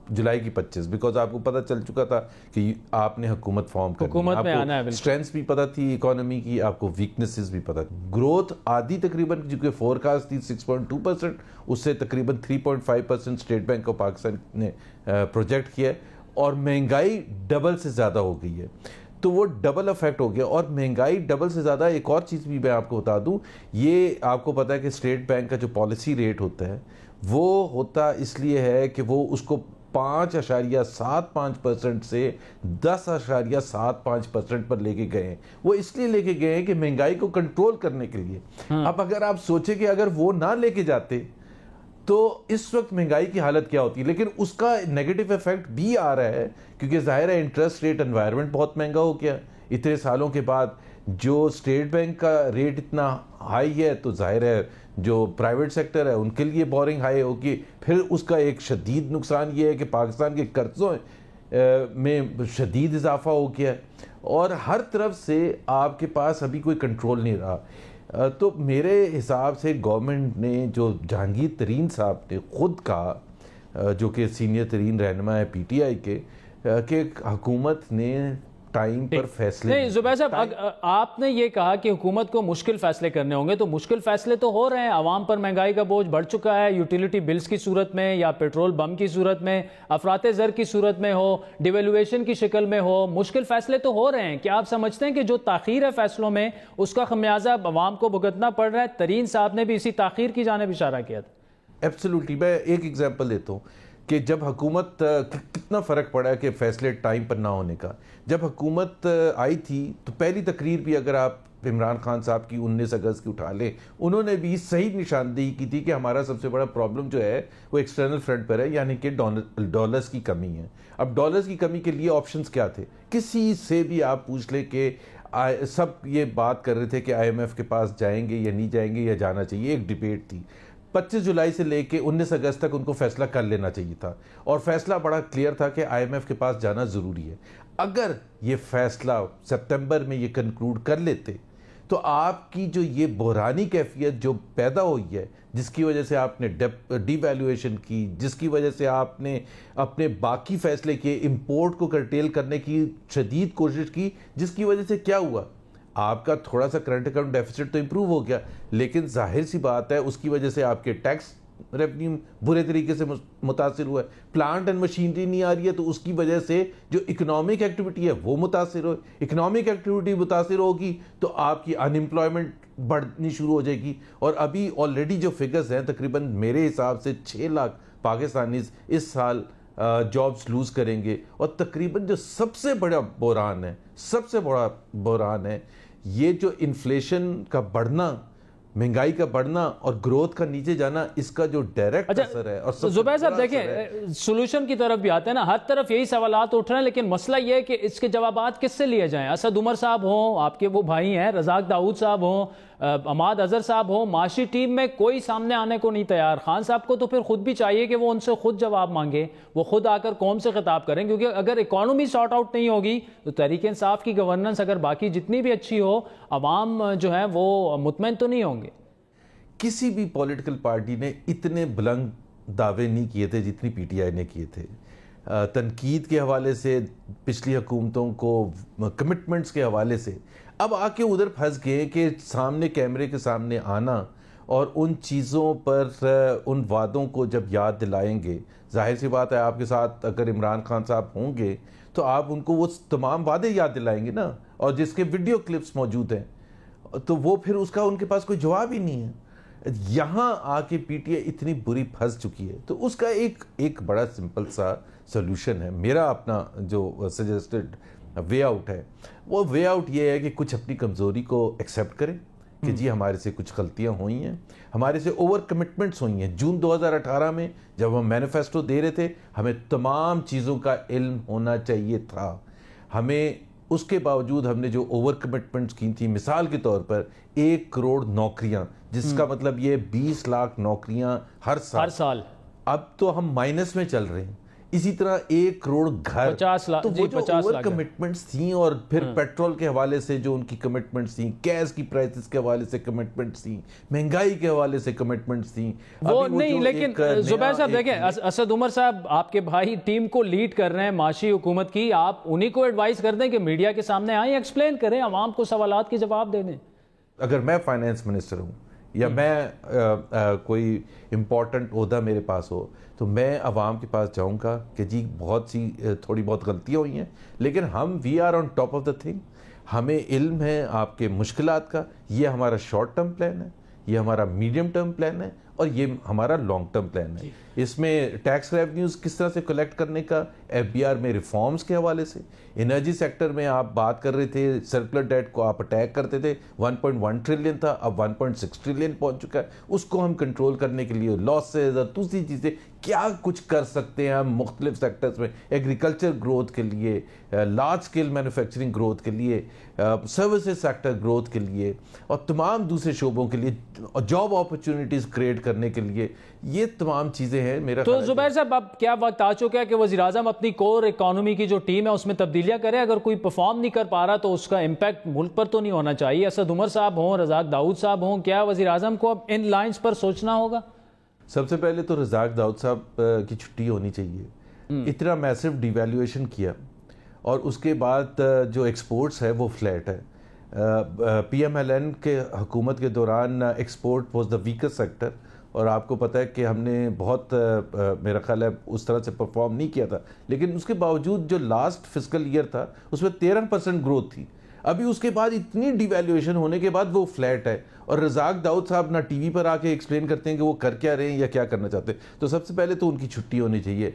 جولائی کی 25، بیکاز آپ کو پتہ چل چکا تھا کہ آپ نے حکومت فارم کرنی ہے، حکومت میں آنا ہے، اسٹرینتھس بھی پتہ تھی اکانومی کی، آپ کو ویکنیسز بھی پتہ تھی۔ گروتھ آدھی تقریباً جو کہ فورکاسٹ تھی 6.2%، اس سے تقریباً 3.5% اسٹیٹ بینک آف پاکستان نے پروجیکٹ کیا ہے، اور مہنگائی ڈبل سے زیادہ ہو گئی ہے، تو وہ ڈبل افیکٹ ہو گیا۔ اور مہنگائی ڈبل سے زیادہ، ایک اور چیز بھی میں آپ کو بتا دوں، یہ آپ کو پتا ہے کہ اسٹیٹ بینک کا جو پالیسی ریٹ ہوتا ہے وہ ہوتا اس لیے ہے کہ وہ اس کو 5.75% سے 10.75% پر لے کے گئے ہیں۔ وہ اس لیے لے کے گئے ہیں کہ مہنگائی کو کنٹرول کرنے کے لیے۔ اب اگر آپ سوچیں کہ اگر وہ نہ لے کے جاتے تو اس وقت مہنگائی کی حالت کیا ہوتی ہے، لیکن اس کا نیگیٹو ایفیکٹ بھی آ رہا ہے، کیونکہ ظاہر ہے انٹرسٹ ریٹ انوائرمنٹ بہت مہنگا ہو گیا اتنے سالوں کے بعد۔ جو اسٹیٹ بینک کا ریٹ اتنا ہائی ہے تو ظاہر ہے جو پرائیویٹ سیکٹر ہے ان کے لیے بورنگ ہائی ہوگی۔ پھر اس کا ایک شدید نقصان یہ ہے کہ پاکستان کے قرضوں میں شدید اضافہ ہو گیا ہے، اور ہر طرف سے آپ کے پاس ابھی کوئی کنٹرول نہیں رہا۔ تو میرے حساب سے گورنمنٹ نے، جو جہانگیر ترین صاحب نے خود کہا، جو کہ سینئر ترین رہنما ہے PTI کے، کہ حکومت نے ٹائم پر فیصلے نہیں۔ زبیر صاحب، آپ نے یہ کہا کہ حکومت کو مشکل فیصلے کرنے ہوں گے، تو مشکل فیصلے تو ہو رہے ہیں۔ عوام پر مہنگائی کا بوجھ بڑھ چکا ہے، یوٹیلیٹی بلز کی صورت میں یا پیٹرول بم کی صورت میں، افراط زر کی صورت میں ہو، ڈیویلویشن کی شکل میں ہو، مشکل فیصلے تو ہو رہے ہیں۔ کیا آپ سمجھتے ہیں کہ جو تاخیر ہے فیصلوں میں اس کا خمیازہ اب عوام کو بھگتنا پڑ رہا ہے؟ ترین صاحب نے بھی اسی تاخیر کی جانب اشارہ کیا تھا۔ ایبسلیوٹلی، میں ایک ایگزامپل دیتا ہوں کہ جب حکومت، کتنا فرق پڑا ہے کہ فیصلے ٹائم پر نہ ہونے کا۔ جب حکومت آئی تھی تو پہلی تقریر بھی اگر آپ عمران خان صاحب کی 19 اگست کی اٹھا لیں، انہوں نے بھی صحیح نشاندہی کی تھی کہ ہمارا سب سے بڑا پرابلم جو ہے وہ ایکسٹرنل فرنٹ پر ہے، یعنی کہ ڈالرز کی کمی ہے۔ اب ڈالرز کی کمی کے لیے آپشنز کیا تھے؟ کسی سے بھی آپ پوچھ لیں کہ سب یہ بات کر رہے تھے کہ IMF کے پاس جائیں گے یا نہیں جائیں گے یا جانا چاہیے۔ ایک ڈیبیٹ تھی 25 جولائی سے لے کے 19 اگست تک، ان کو فیصلہ کر لینا چاہیے تھا، اور فیصلہ بڑا کلیئر تھا کہ IMF کے پاس جانا ضروری ہے۔ اگر یہ فیصلہ سپتمبر میں یہ کنکلوڈ کر لیتے تو آپ کی جو یہ بحرانی کیفیت جو پیدا ہوئی ہے، جس کی وجہ سے آپ نے ڈی ویلیویشن کی، جس کی وجہ سے آپ نے اپنے باقی فیصلے کیے، امپورٹ کو کرٹیل کرنے کی شدید کوشش کی، جس کی وجہ سے کیا ہوا؟ آپ کا تھوڑا سا کرنٹ اکاؤنٹ ڈیفیسٹ تو امپروو ہو گیا، لیکن ظاہر سی بات ہے اس کی وجہ سے آپ کے ٹیکس ریونیو برے طریقے سے متاثر ہوا ہے. پلانٹ اینڈ مشینری نہیں آ رہی ہے تو اس کی وجہ سے جو اکنامک ایکٹیویٹی ہے وہ متاثر ہو. اکنامک ایکٹیویٹی متاثر ہوگی تو آپ کی ان امپلائمنٹ بڑھنی شروع ہو جائے گی. اور ابھی آلریڈی جو فگرز ہیں تقریباً میرے حساب سے 6 لاکھ پاکستانیز اس سال جابز لوز کریں گے. اور تقریباً جو سب سے بڑا بحران ہے یہ جو انفلیشن کا بڑھنا, مہنگائی کا بڑھنا اور گروتھ کا نیچے جانا, اس کا جو ڈائریکٹ اثر ہے. اور زبیر صاحب دیکھیں سولوشن کی طرف بھی آتے ہیں نا, ہر طرف یہی سوالات اٹھ رہے ہیں, لیکن مسئلہ یہ ہے کہ اس کے جوابات کس سے لیے جائیں. اسد عمر صاحب ہوں, آپ کے وہ بھائی ہیں رزاق داؤد صاحب ہوں, عماد اظہر صاحب ہوں, معاشی ٹیم میں کوئی سامنے آنے کو نہیں تیار. خان صاحب کو تو پھر خود بھی چاہیے کہ وہ ان سے خود جواب مانگے, وہ خود آ کر قوم سے خطاب کریں, کیونکہ اگر اکانومی سارٹ آؤٹ نہیں ہوگی تو تحریک انصاف کی گورننس اگر باقی جتنی بھی اچھی ہو, عوام جو ہیں وہ مطمئن تو نہیں ہوں گے. کسی بھی پولیٹیکل پارٹی نے اتنے بلند دعوے نہیں کیے تھے جتنی پی ٹی آئی نے کیے تھے. تنقید کے حوالے سے پچھلی حکومتوں کو, کمٹمنٹس کے حوالے سے. اب آ کے ادھر پھنس گئے کہ سامنے کیمرے کے سامنے آنا اور ان چیزوں پر, ان وعدوں کو جب یاد دلائیں گے. ظاہر سی بات ہے آپ کے ساتھ اگر عمران خان صاحب ہوں گے تو آپ ان کو وہ تمام وعدے یاد دلائیں گے نا, اور جس کے ویڈیو کلپس موجود ہیں, تو وہ پھر اس کا ان کے پاس کوئی جواب ہی نہیں ہے. یہاں آ کے پی ٹی آئی اتنی بری پھنس چکی ہے. تو اس کا ایک بڑا سمپل سا سلوشن ہے. میرا اپنا جو سجیسٹڈ وے آؤٹ ہے, وہ وے آؤٹ یہ ہے کہ کچھ اپنی کمزوری کو ایکسیپٹ کریں کہ جی ہمارے سے کچھ غلطیاں ہوئی ہیں, ہمارے سے اوور کمٹمنٹس ہوئی ہیں. جون 2018 میں جب ہم مینیفیسٹو دے رہے تھے ہمیں تمام چیزوں کا علم ہونا چاہیے تھا. ہمیں اس کے باوجود ہم نے جو اوور کمٹمنٹس کی تھی, مثال کے طور پر 1 کروڑ نوکریاں, جس کا مطلب یہ 20 لاکھ نوکریاں ہر سال. اب تو ہم مائنس میں چل رہے ہیں. اسی طرح 1 کروڑ گھر. 50 لاکھ. تو وہ جو اوور کمٹمنٹس تھیں, اور پھر پیٹرول کے حوالے سے جو ان کی کمٹمنٹس تھیں, گیس کی پرائسز کے حوالے سے کمٹمنٹس تھیں, مہنگائی کے حوالے سے کمٹمنٹس تھیں, وہ نہیں. لیکن زبیر صاحب دیکھیں, اسد عمر صاحب آپ کے بھائی ٹیم کو لیڈ کر رہے ہیں معاشی حکومت کی, آپ انہی کو ایڈوائز کر دیں کہ میڈیا کے سامنے آئیں, ایکسپلین کریں, عوام کو سوالات کے جواب دے دیں. اگر میں فائنانس منسٹر ہوں یا میں کوئی امپورٹنٹ عہدہ میرے پاس ہو, تو میں عوام کے پاس جاؤں گا کہ جی بہت سی تھوڑی بہت غلطیاں ہوئی ہیں, لیکن ہم we are on top of the thing. ہمیں علم ہے آپ کے مشکلات کا. یہ ہمارا شارٹ ٹرم پلان ہے, یہ ہمارا میڈیم ٹرم پلان ہے, اور یہ ہمارا لانگ ٹرم پلان ہے. اس میں ٹیکس ریونیوز کس طرح سے کلیکٹ کرنے کا, ایف بی آر میں ریفارمز کے حوالے سے, انرجی سیکٹر میں آپ بات کر رہے تھے, سرکولر ڈیٹ کو آپ اٹیک کرتے تھے, 1.1 ٹریلین تھا, اب 1.6 ٹریلین پہنچ چکا ہے. اس کو ہم کنٹرول کرنے کے لیے لاسز اور دوسری چیزیں کیا کچھ کر سکتے ہیں ہم مختلف سیکٹرز میں, ایگریکلچر گروتھ کے لیے, لارج اسکیل مینوفیکچرنگ گروتھ کے لیے, سروسز سیکٹر گروتھ کے لیے, اور تمام دوسرے شعبوں کے لیے, جاب اپرچونٹیز کریٹ کرنے کے لیے. یہ تمام چیزیں ہیں. میرا تو زبیر صاحب اب کیا وقت آ چکا ہے کہ وزیر اعظم اپنی کور اکانومی کی جو ٹیم ہے اس میں تبدیلیاں کرے؟ اگر کوئی پرفارم نہیں کر پا رہا تو اس کا امپیکٹ ملک پر تو نہیں ہونا چاہیے. اسد عمر صاحب ہوں, رزاق داؤد صاحب ہوں, کیا وزیر اعظم کو اب ان لائنز پر سوچنا ہوگا؟ سب سے پہلے تو رزاق داؤد صاحب کی چھٹی ہونی چاہیے. اتنا میسو ڈی ویلیویشن کیا, اور اس کے بعد جو ایکسپورٹس ہے وہ فلیٹ ہے. پی ایم ایل این کے حکومت کے دوران ایکسپورٹ واز دا ویکسٹ سیکٹر, اور آپ کو پتہ ہے کہ ہم نے بہت میرا خیال ہے اس طرح سے پرفارم نہیں کیا تھا, لیکن اس کے باوجود جو لاسٹ فسکل ایئر تھا اس میں 13% گروتھ تھی. ابھی اس کے بعد اتنی ڈی ویلیویشن ہونے کے بعد وہ فلیٹ ہے, اور رزاق داؤد صاحب نہ ٹی وی پر آ کے ایکسپلین کرتے ہیں کہ وہ کر کیا رہے ہیں یا کیا کرنا چاہتے ہیں. تو سب سے پہلے تو ان کی چھٹی ہونی چاہیے.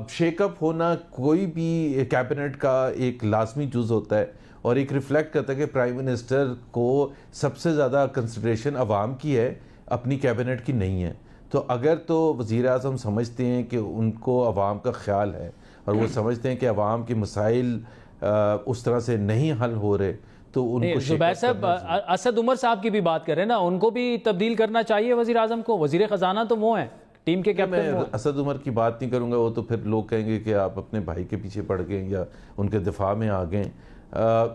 شیک اپ ہونا کوئی بھی کیبنٹ کا ایک لازمی جز ہوتا ہے, اور ایک ریفلیکٹ کرتا ہے کہ پرائم منسٹر کو سب سے زیادہ کنسیڈریشن عوام کی ہے, اپنی کیبنٹ کی نہیں ہے. تو اگر تو وزیر اعظم سمجھتے ہیں کہ ان کو عوام کا خیال ہے, اور وہ سمجھتے ہیں کہ عوام کے مسائل اس طرح سے نہیں حل ہو رہے, تو ان کو زبیر صاحب اسد عمر صاحب کی بھی بات کریں نا, ان کو بھی تبدیل کرنا چاہیے وزیر اعظم کو. وزیر خزانہ تو وہ ہیں, ٹیم کے کیپٹن. میں اسد عمر کی بات نہیں کروں گا, وہ تو پھر لوگ کہیں گے کہ آپ اپنے بھائی کے پیچھے پڑ گئے یا ان کے دفاع میں آ گئے.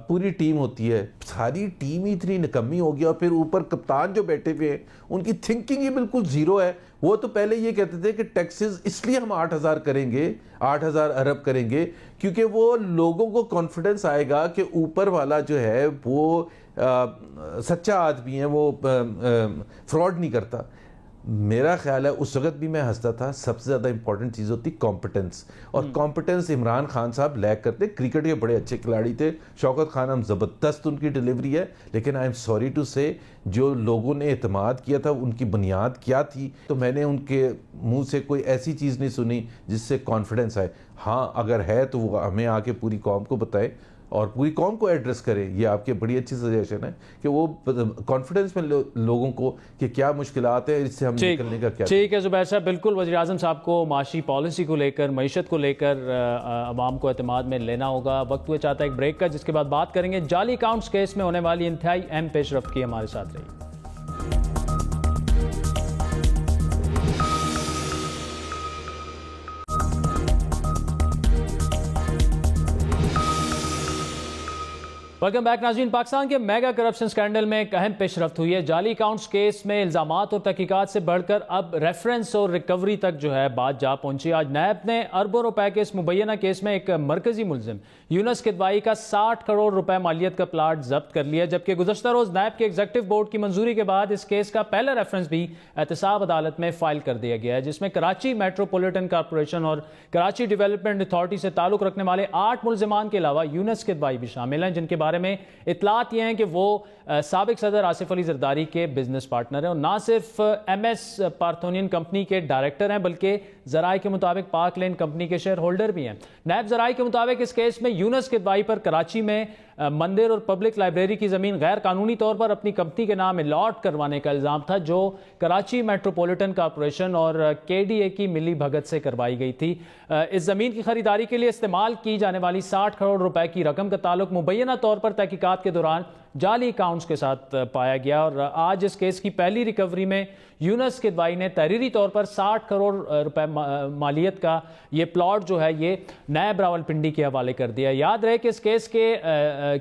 پوری ٹیم ہوتی ہے, ساری ٹیم ہی اتنی نکمی ہو گیا, اور پھر اوپر کپتان جو بیٹھے ہوئے ہیں ان کی تھنکنگ ہی بالکل زیرو ہے. وہ تو پہلے یہ کہتے تھے کہ ٹیکسز اس لیے ہم 8,000 کریں گے, 8,000 ارب کریں گے, کیونکہ وہ لوگوں کو کانفیڈنس آئے گا کہ اوپر والا جو ہے وہ سچا آدمی ہے, وہ فراڈ نہیں کرتا. میرا خیال ہے اس وقت بھی میں ہنستا تھا. سب سے زیادہ امپورٹنٹ چیز ہوتی کمپٹنس, اور کمپٹنس عمران خان صاحب لیک کرتے. کرکٹ کے بڑے اچھے کھلاڑی تھے, شوکت خان ہم زبردست ان کی ڈیلیوری ہے, لیکن آئی ایم سوری ٹو سے جو لوگوں نے اعتماد کیا تھا ان کی بنیاد کیا تھی, تو میں نے ان کے منہ سے کوئی ایسی چیز نہیں سنی جس سے کانفیڈنس آئے. ہاں اگر ہے تو وہ ہمیں آ کے پوری قوم کو بتائے اور پوری قوم کو ایڈریس کرے. یہ آپ کی بڑی اچھی سجیشن ہے کہ وہ کانفیڈنس میں لوگوں کو کہ کیا مشکلات ہیں, اس سے ہم نکلنے کا کیا. ٹھیک ہے زبیر صاحب, بالکل وزیر اعظم صاحب کو معاشی پالیسی کو لے کر, معیشت کو لے کر عوام کو اعتماد میں لینا ہوگا. وقت ہوئے چاہتا ہے ایک بریک کا, جس کے بعد بات کریں گے جعلی اکاؤنٹس کیس میں ہونے والی انتہائی اہم پیش رفت کی. ہمارے ساتھ رہی. ویلکم بیک ناظرین. پاکستان کے میگا کرپشن سکینڈل میں ایک اہم پیش رفت ہوئی ہے. جعلی اکاؤنٹس کیس میں الزامات اور تحقیقات سے بڑھ کر اب ریفرنس اور ریکوری تک جو ہے بات جا پہنچی. آج نیب نے اربوں روپے کے اس مبینہ کیس میں ایک مرکزی ملزم یونس کدوائی کا 60 کروڑ روپے مالیت کا پلاٹ ضبط کر لیا, جبکہ گزشتہ روز نیب کے ایگزیکٹو بورڈ کی منظوری کے بعد اس کیس کا پہلا ریفرنس بھی احتساب عدالت میں فائل کر دیا گیا ہے, جس میں کراچی میٹروپولیٹن کارپوریشن اور کراچی ڈیولپمنٹ اتھارٹی سے تعلق رکھنے والے 8 ملزمان کے علاوہ یونس کدوائی بھی شامل ہیں, جن کے بارے میں اطلاعات یہ ہیں کہ وہ سابق صدر آصف علی زرداری کے بزنس پارٹنر ہیں, اور نہ صرف ایم ایس پارتھونین کمپنی کے ڈائریکٹر ہیں بلکہ ذرائع کے مطابق پاک لین کمپنی کے شیئر ہولڈر بھی ہیں. نیب ذرائع کے مطابق اس کیس میں یونس کدوائی پر کراچی میں مندر اور پبلک لائبریری کی زمین غیر قانونی طور پر اپنی کمپنی کے نام الاٹ کروانے کا الزام تھا, جو کراچی میٹروپولیٹن کارپوریشن اور کے ڈی اے کی ملی بھگت سے کروائی گئی تھی. اس زمین کی خریداری کے لیے استعمال کی جانے والی 60 کروڑ روپے کی رقم کا تعلق مبینہ طور پر تحقیقات کے دوران جعلی اکاؤنٹس کے ساتھ پایا گیا, اور آج اس کیس کی پہلی ریکوری میں یونس کدوائی نے تحریری طور پر 60 کروڑ روپے مالیت کا یہ پلاٹ جو ہے یہ نیب راولپنڈی کے حوالے کر دیا. یاد رہے کہ اس کیس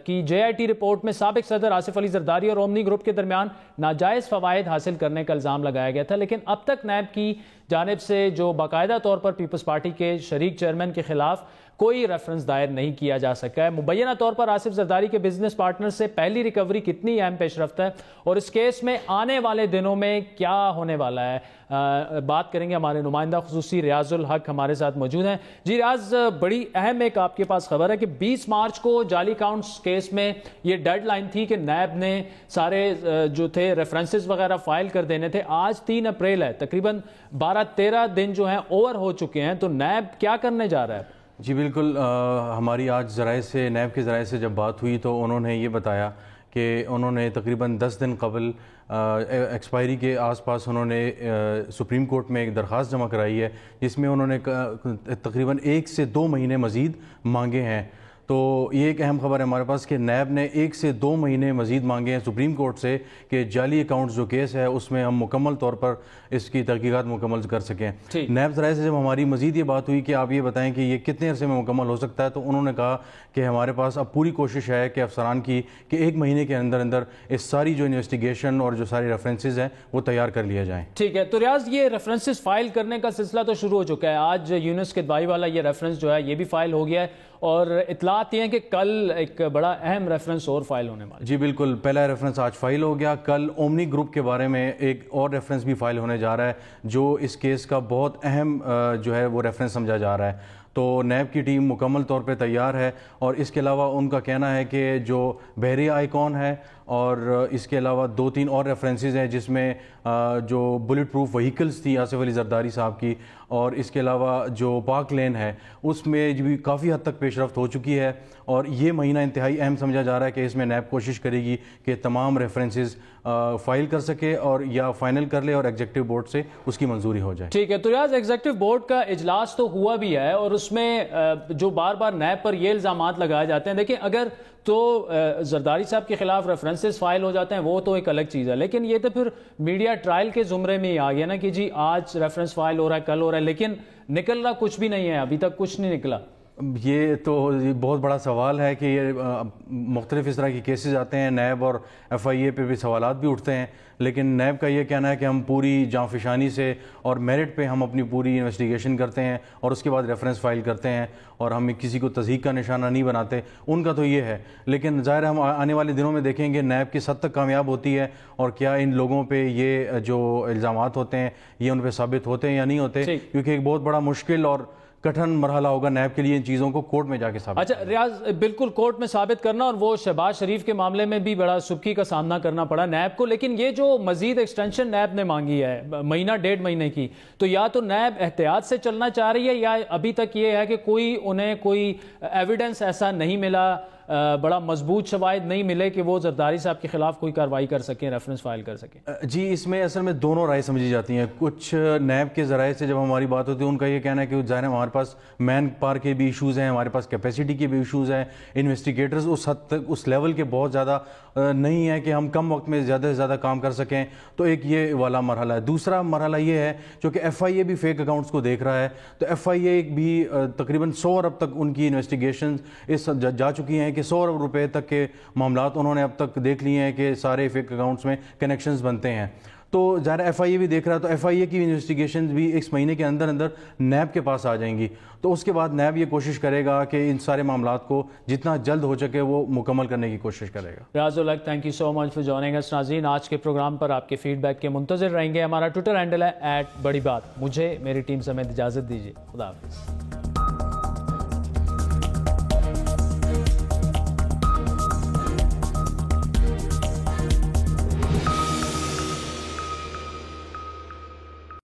کی جے آئی ٹی رپورٹ میں سابق صدر آصف علی زرداری اور اومنی گروپ کے درمیان ناجائز فوائد حاصل کرنے کا الزام لگایا گیا تھا, لیکن اب تک نیب کی جانب سے جو باقاعدہ طور پر پیپلز پارٹی کے شریک چیئرمین کے خلاف کوئی ریفرنس دائر نہیں کیا جا سکا ہے. مبینہ طور پر آصف زرداری کے بزنس پارٹنر سے پہلی ریکوری کتنی اہم پیش رفت ہے اور اس کیس میں آنے والے دنوں میں کیا ہونے والا ہے, بات کریں گے. ہمارے نمائندہ خصوصی ریاض الحق ہمارے ساتھ موجود ہیں. جی ریاض, بڑی اہم ایک آپ کے پاس خبر ہے کہ 20 مارچ کو جعلی اکاؤنٹس کیس میں یہ ڈیڈ لائن تھی کہ نیب نے سارے جو تھے ریفرنسز وغیرہ فائل کر دینے تھے. آج 3 اپریل ہے, تقریباً 12-13 دن جو ہیں اوور ہو چکے ہیں, تو نیب کیا کرنے جا رہا ہے؟ جی بالکل, ہماری آج ذرائع سے نیب کے ذرائع سے جب بات ہوئی تو انہوں نے یہ بتایا کہ انہوں نے تقریباً 10 دن قبل ایکسپائری کے آس پاس انہوں نے سپریم کورٹ میں ایک درخواست جمع کرائی ہے, جس میں انہوں نے تقریباً 1 سے 2 مہینے مزید مانگے ہیں. تو یہ ایک اہم خبر ہے ہمارے پاس کہ نیب نے 1 سے 2 مہینے مزید مانگے ہیں سپریم کورٹ سے کہ جعلی اکاؤنٹس جو کیس ہے اس میں ہم مکمل طور پر اس کی تحقیقات مکمل کر سکیں. نیب ذرائع سے جب ہماری مزید یہ بات ہوئی کہ آپ یہ بتائیں کہ یہ کتنے عرصے میں مکمل ہو سکتا ہے, تو انہوں نے کہا کہ ہمارے پاس اب پوری کوشش ہے کہ افسران کی کہ 1 مہینے کے اندر اندر اس ساری جو انویسٹیگیشن اور جو ساری ریفرنسز ہیں وہ تیار کر لیا جائیں. ٹھیک ہے, تو ریاض یہ ریفرنسز فائل کرنے کا سلسلہ تو شروع ہو چکا ہے. آج یونس کدوائی والا یہ ریفرنس جو ہے یہ بھی فائل ہو گیا ہے, اور اطلاعات یہ ہیں کہ کل ایک بڑا اہم ریفرنس اور فائل ہونے والا. جی بالکل, پہلا ریفرنس آج فائل ہو گیا. کل اومنی گروپ کے بارے میں ایک اور ریفرنس بھی فائل ہونے جا رہا ہے, جو اس کیس کا بہت اہم جو ہے وہ ریفرنس سمجھا جا رہا ہے. تو نیب کی ٹیم مکمل طور پہ تیار ہے, اور اس کے علاوہ ان کا کہنا ہے کہ جو بحری آئیکن ہے اور اس کے علاوہ 2-3 اور ریفرنسز ہیں, جس میں جو بلٹ پروف وہیکلز تھی آصف علی زرداری صاحب کی, اور اس کے علاوہ جو پاک لین ہے اس میں بھی کافی حد تک پیش رفت ہو چکی ہے. اور یہ مہینہ انتہائی اہم سمجھا جا رہا ہے کہ اس میں نیب کوشش کرے گی کہ تمام ریفرنسز فائل کر سکے اور یا فائنل کر لے اور ایگزیکٹو بورڈ سے اس کی منظوری ہو جائے. ٹھیک ہے, تو ریاض ایگزیکٹو بورڈ کا اجلاس تو ہوا بھی ہے, اور اس میں جو بار بار نیب پر یہ الزامات لگائے جاتے ہیں, دیکھیں اگر تو زرداری صاحب کے خلاف ریفرنسز فائل ہو جاتے ہیں وہ تو ایک الگ چیز ہے, لیکن یہ تو پھر میڈیا ٹرائل کے زمرے میں ہی آ گیا نا کہ جی آج ریفرنس فائل ہو رہا ہے, کل ہو رہا ہے, لیکن نکل رہا کچھ بھی نہیں ہے, ابھی تک کچھ نہیں نکلا. یہ تو بہت بڑا سوال ہے کہ یہ مختلف اس طرح کی کیسز آتے ہیں، نیب اور ایف آئی اے پہ بھی سوالات بھی اٹھتے ہیں، لیکن نیب کا یہ کہنا ہے کہ ہم پوری جانفشانی سے اور میرٹ پہ ہم اپنی پوری انویسٹیگیشن کرتے ہیں اور اس کے بعد ریفرنس فائل کرتے ہیں اور ہم کسی کو تصدیق کا نشانہ نہیں بناتے. ان کا تو یہ ہے، لیکن ظاہر ہم آنے والے دنوں میں دیکھیں گے نیب کس حد تک کامیاب ہوتی ہے اور کیا ان لوگوں پہ یہ جو الزامات ہوتے ہیں یہ ان پہ ثابت ہوتے ہیں یا نہیں ہوتے، کیونکہ ایک بہت بڑا مشکل اور کٹھن مرحلہ ہوگا نیب کے لیے ان چیزوں کو کورٹ میں جا کے ثابت. اچھا ریاض، بالکل کورٹ میں ثابت کرنا، اور وہ شہباز شریف کے معاملے میں بھی بڑا سبکی کا سامنا کرنا پڑا نیب کو، لیکن یہ جو مزید ایکسٹینشن نیب نے مانگی ہے مہینہ 1.5 مہینے کی، تو یا تو نیب احتیاط سے چلنا چاہ رہی ہے یا ابھی تک یہ ہے کہ انہیں کوئی ایویڈنس ایسا نہیں ملا، بڑا مضبوط شواہد نہیں ملے کہ وہ زرداری صاحب کے خلاف کوئی کارروائی کر سکیں، ریفرنس فائل کر سکیں. جی اس میں اصل میں دونوں رائے سمجھی جاتی ہیں. کچھ نیب کے ذرائع سے جب ہماری بات ہوتی ہے ان کا یہ کہنا ہے کہ ظاہر ہمارے پاس مین پاور کے بھی ایشوز ہیں، ہمارے پاس کیپیسٹی کے بھی ایشوز ہیں، انویسٹیگیٹرز اس حد تک اس لیول کے بہت زیادہ نہیں ہے کہ ہم کم وقت میں زیادہ سے زیادہ کام کر سکیں. تو ایک یہ والا مرحلہ ہے. دوسرا مرحلہ یہ ہے جو کہ ایف آئی اے بھی فیک اکاؤنٹس کو دیکھ رہا ہے، تو ایف آئی اے بھی تقریباً 100 ارب تک ان کی انویسٹیگیشنز اس جا چکی ہیں کہ 100 ارب روپے تک کے معاملات انہوں نے اب تک دیکھ لیے ہیں کہ سارے فیک اکاؤنٹس میں کنیکشنز بنتے ہیں. تو ظاہر ایف آئی اے بھی دیکھ رہا ہے، تو ایف آئی اے کی انویسٹیگیشنز بھی اس مہینے کے اندر نیب کے پاس آ جائیں گی. تو اس کے بعد نیب یہ کوشش کرے گا کہ ان سارے معاملات کو جتنا جلد ہو سکے وہ مکمل کرنے کی کوشش کرے گا. Riaz ul-Haq, thank you so much for joining us. ناظرین، آج کے پروگرام پر آپ کے فیڈ بیک کے منتظر رہیں گے. ہمارا ٹویٹر ہینڈل ہے @بڑی بات. مجھے میری ٹیم سمیت اجازت دیجیے. خدا حافظ.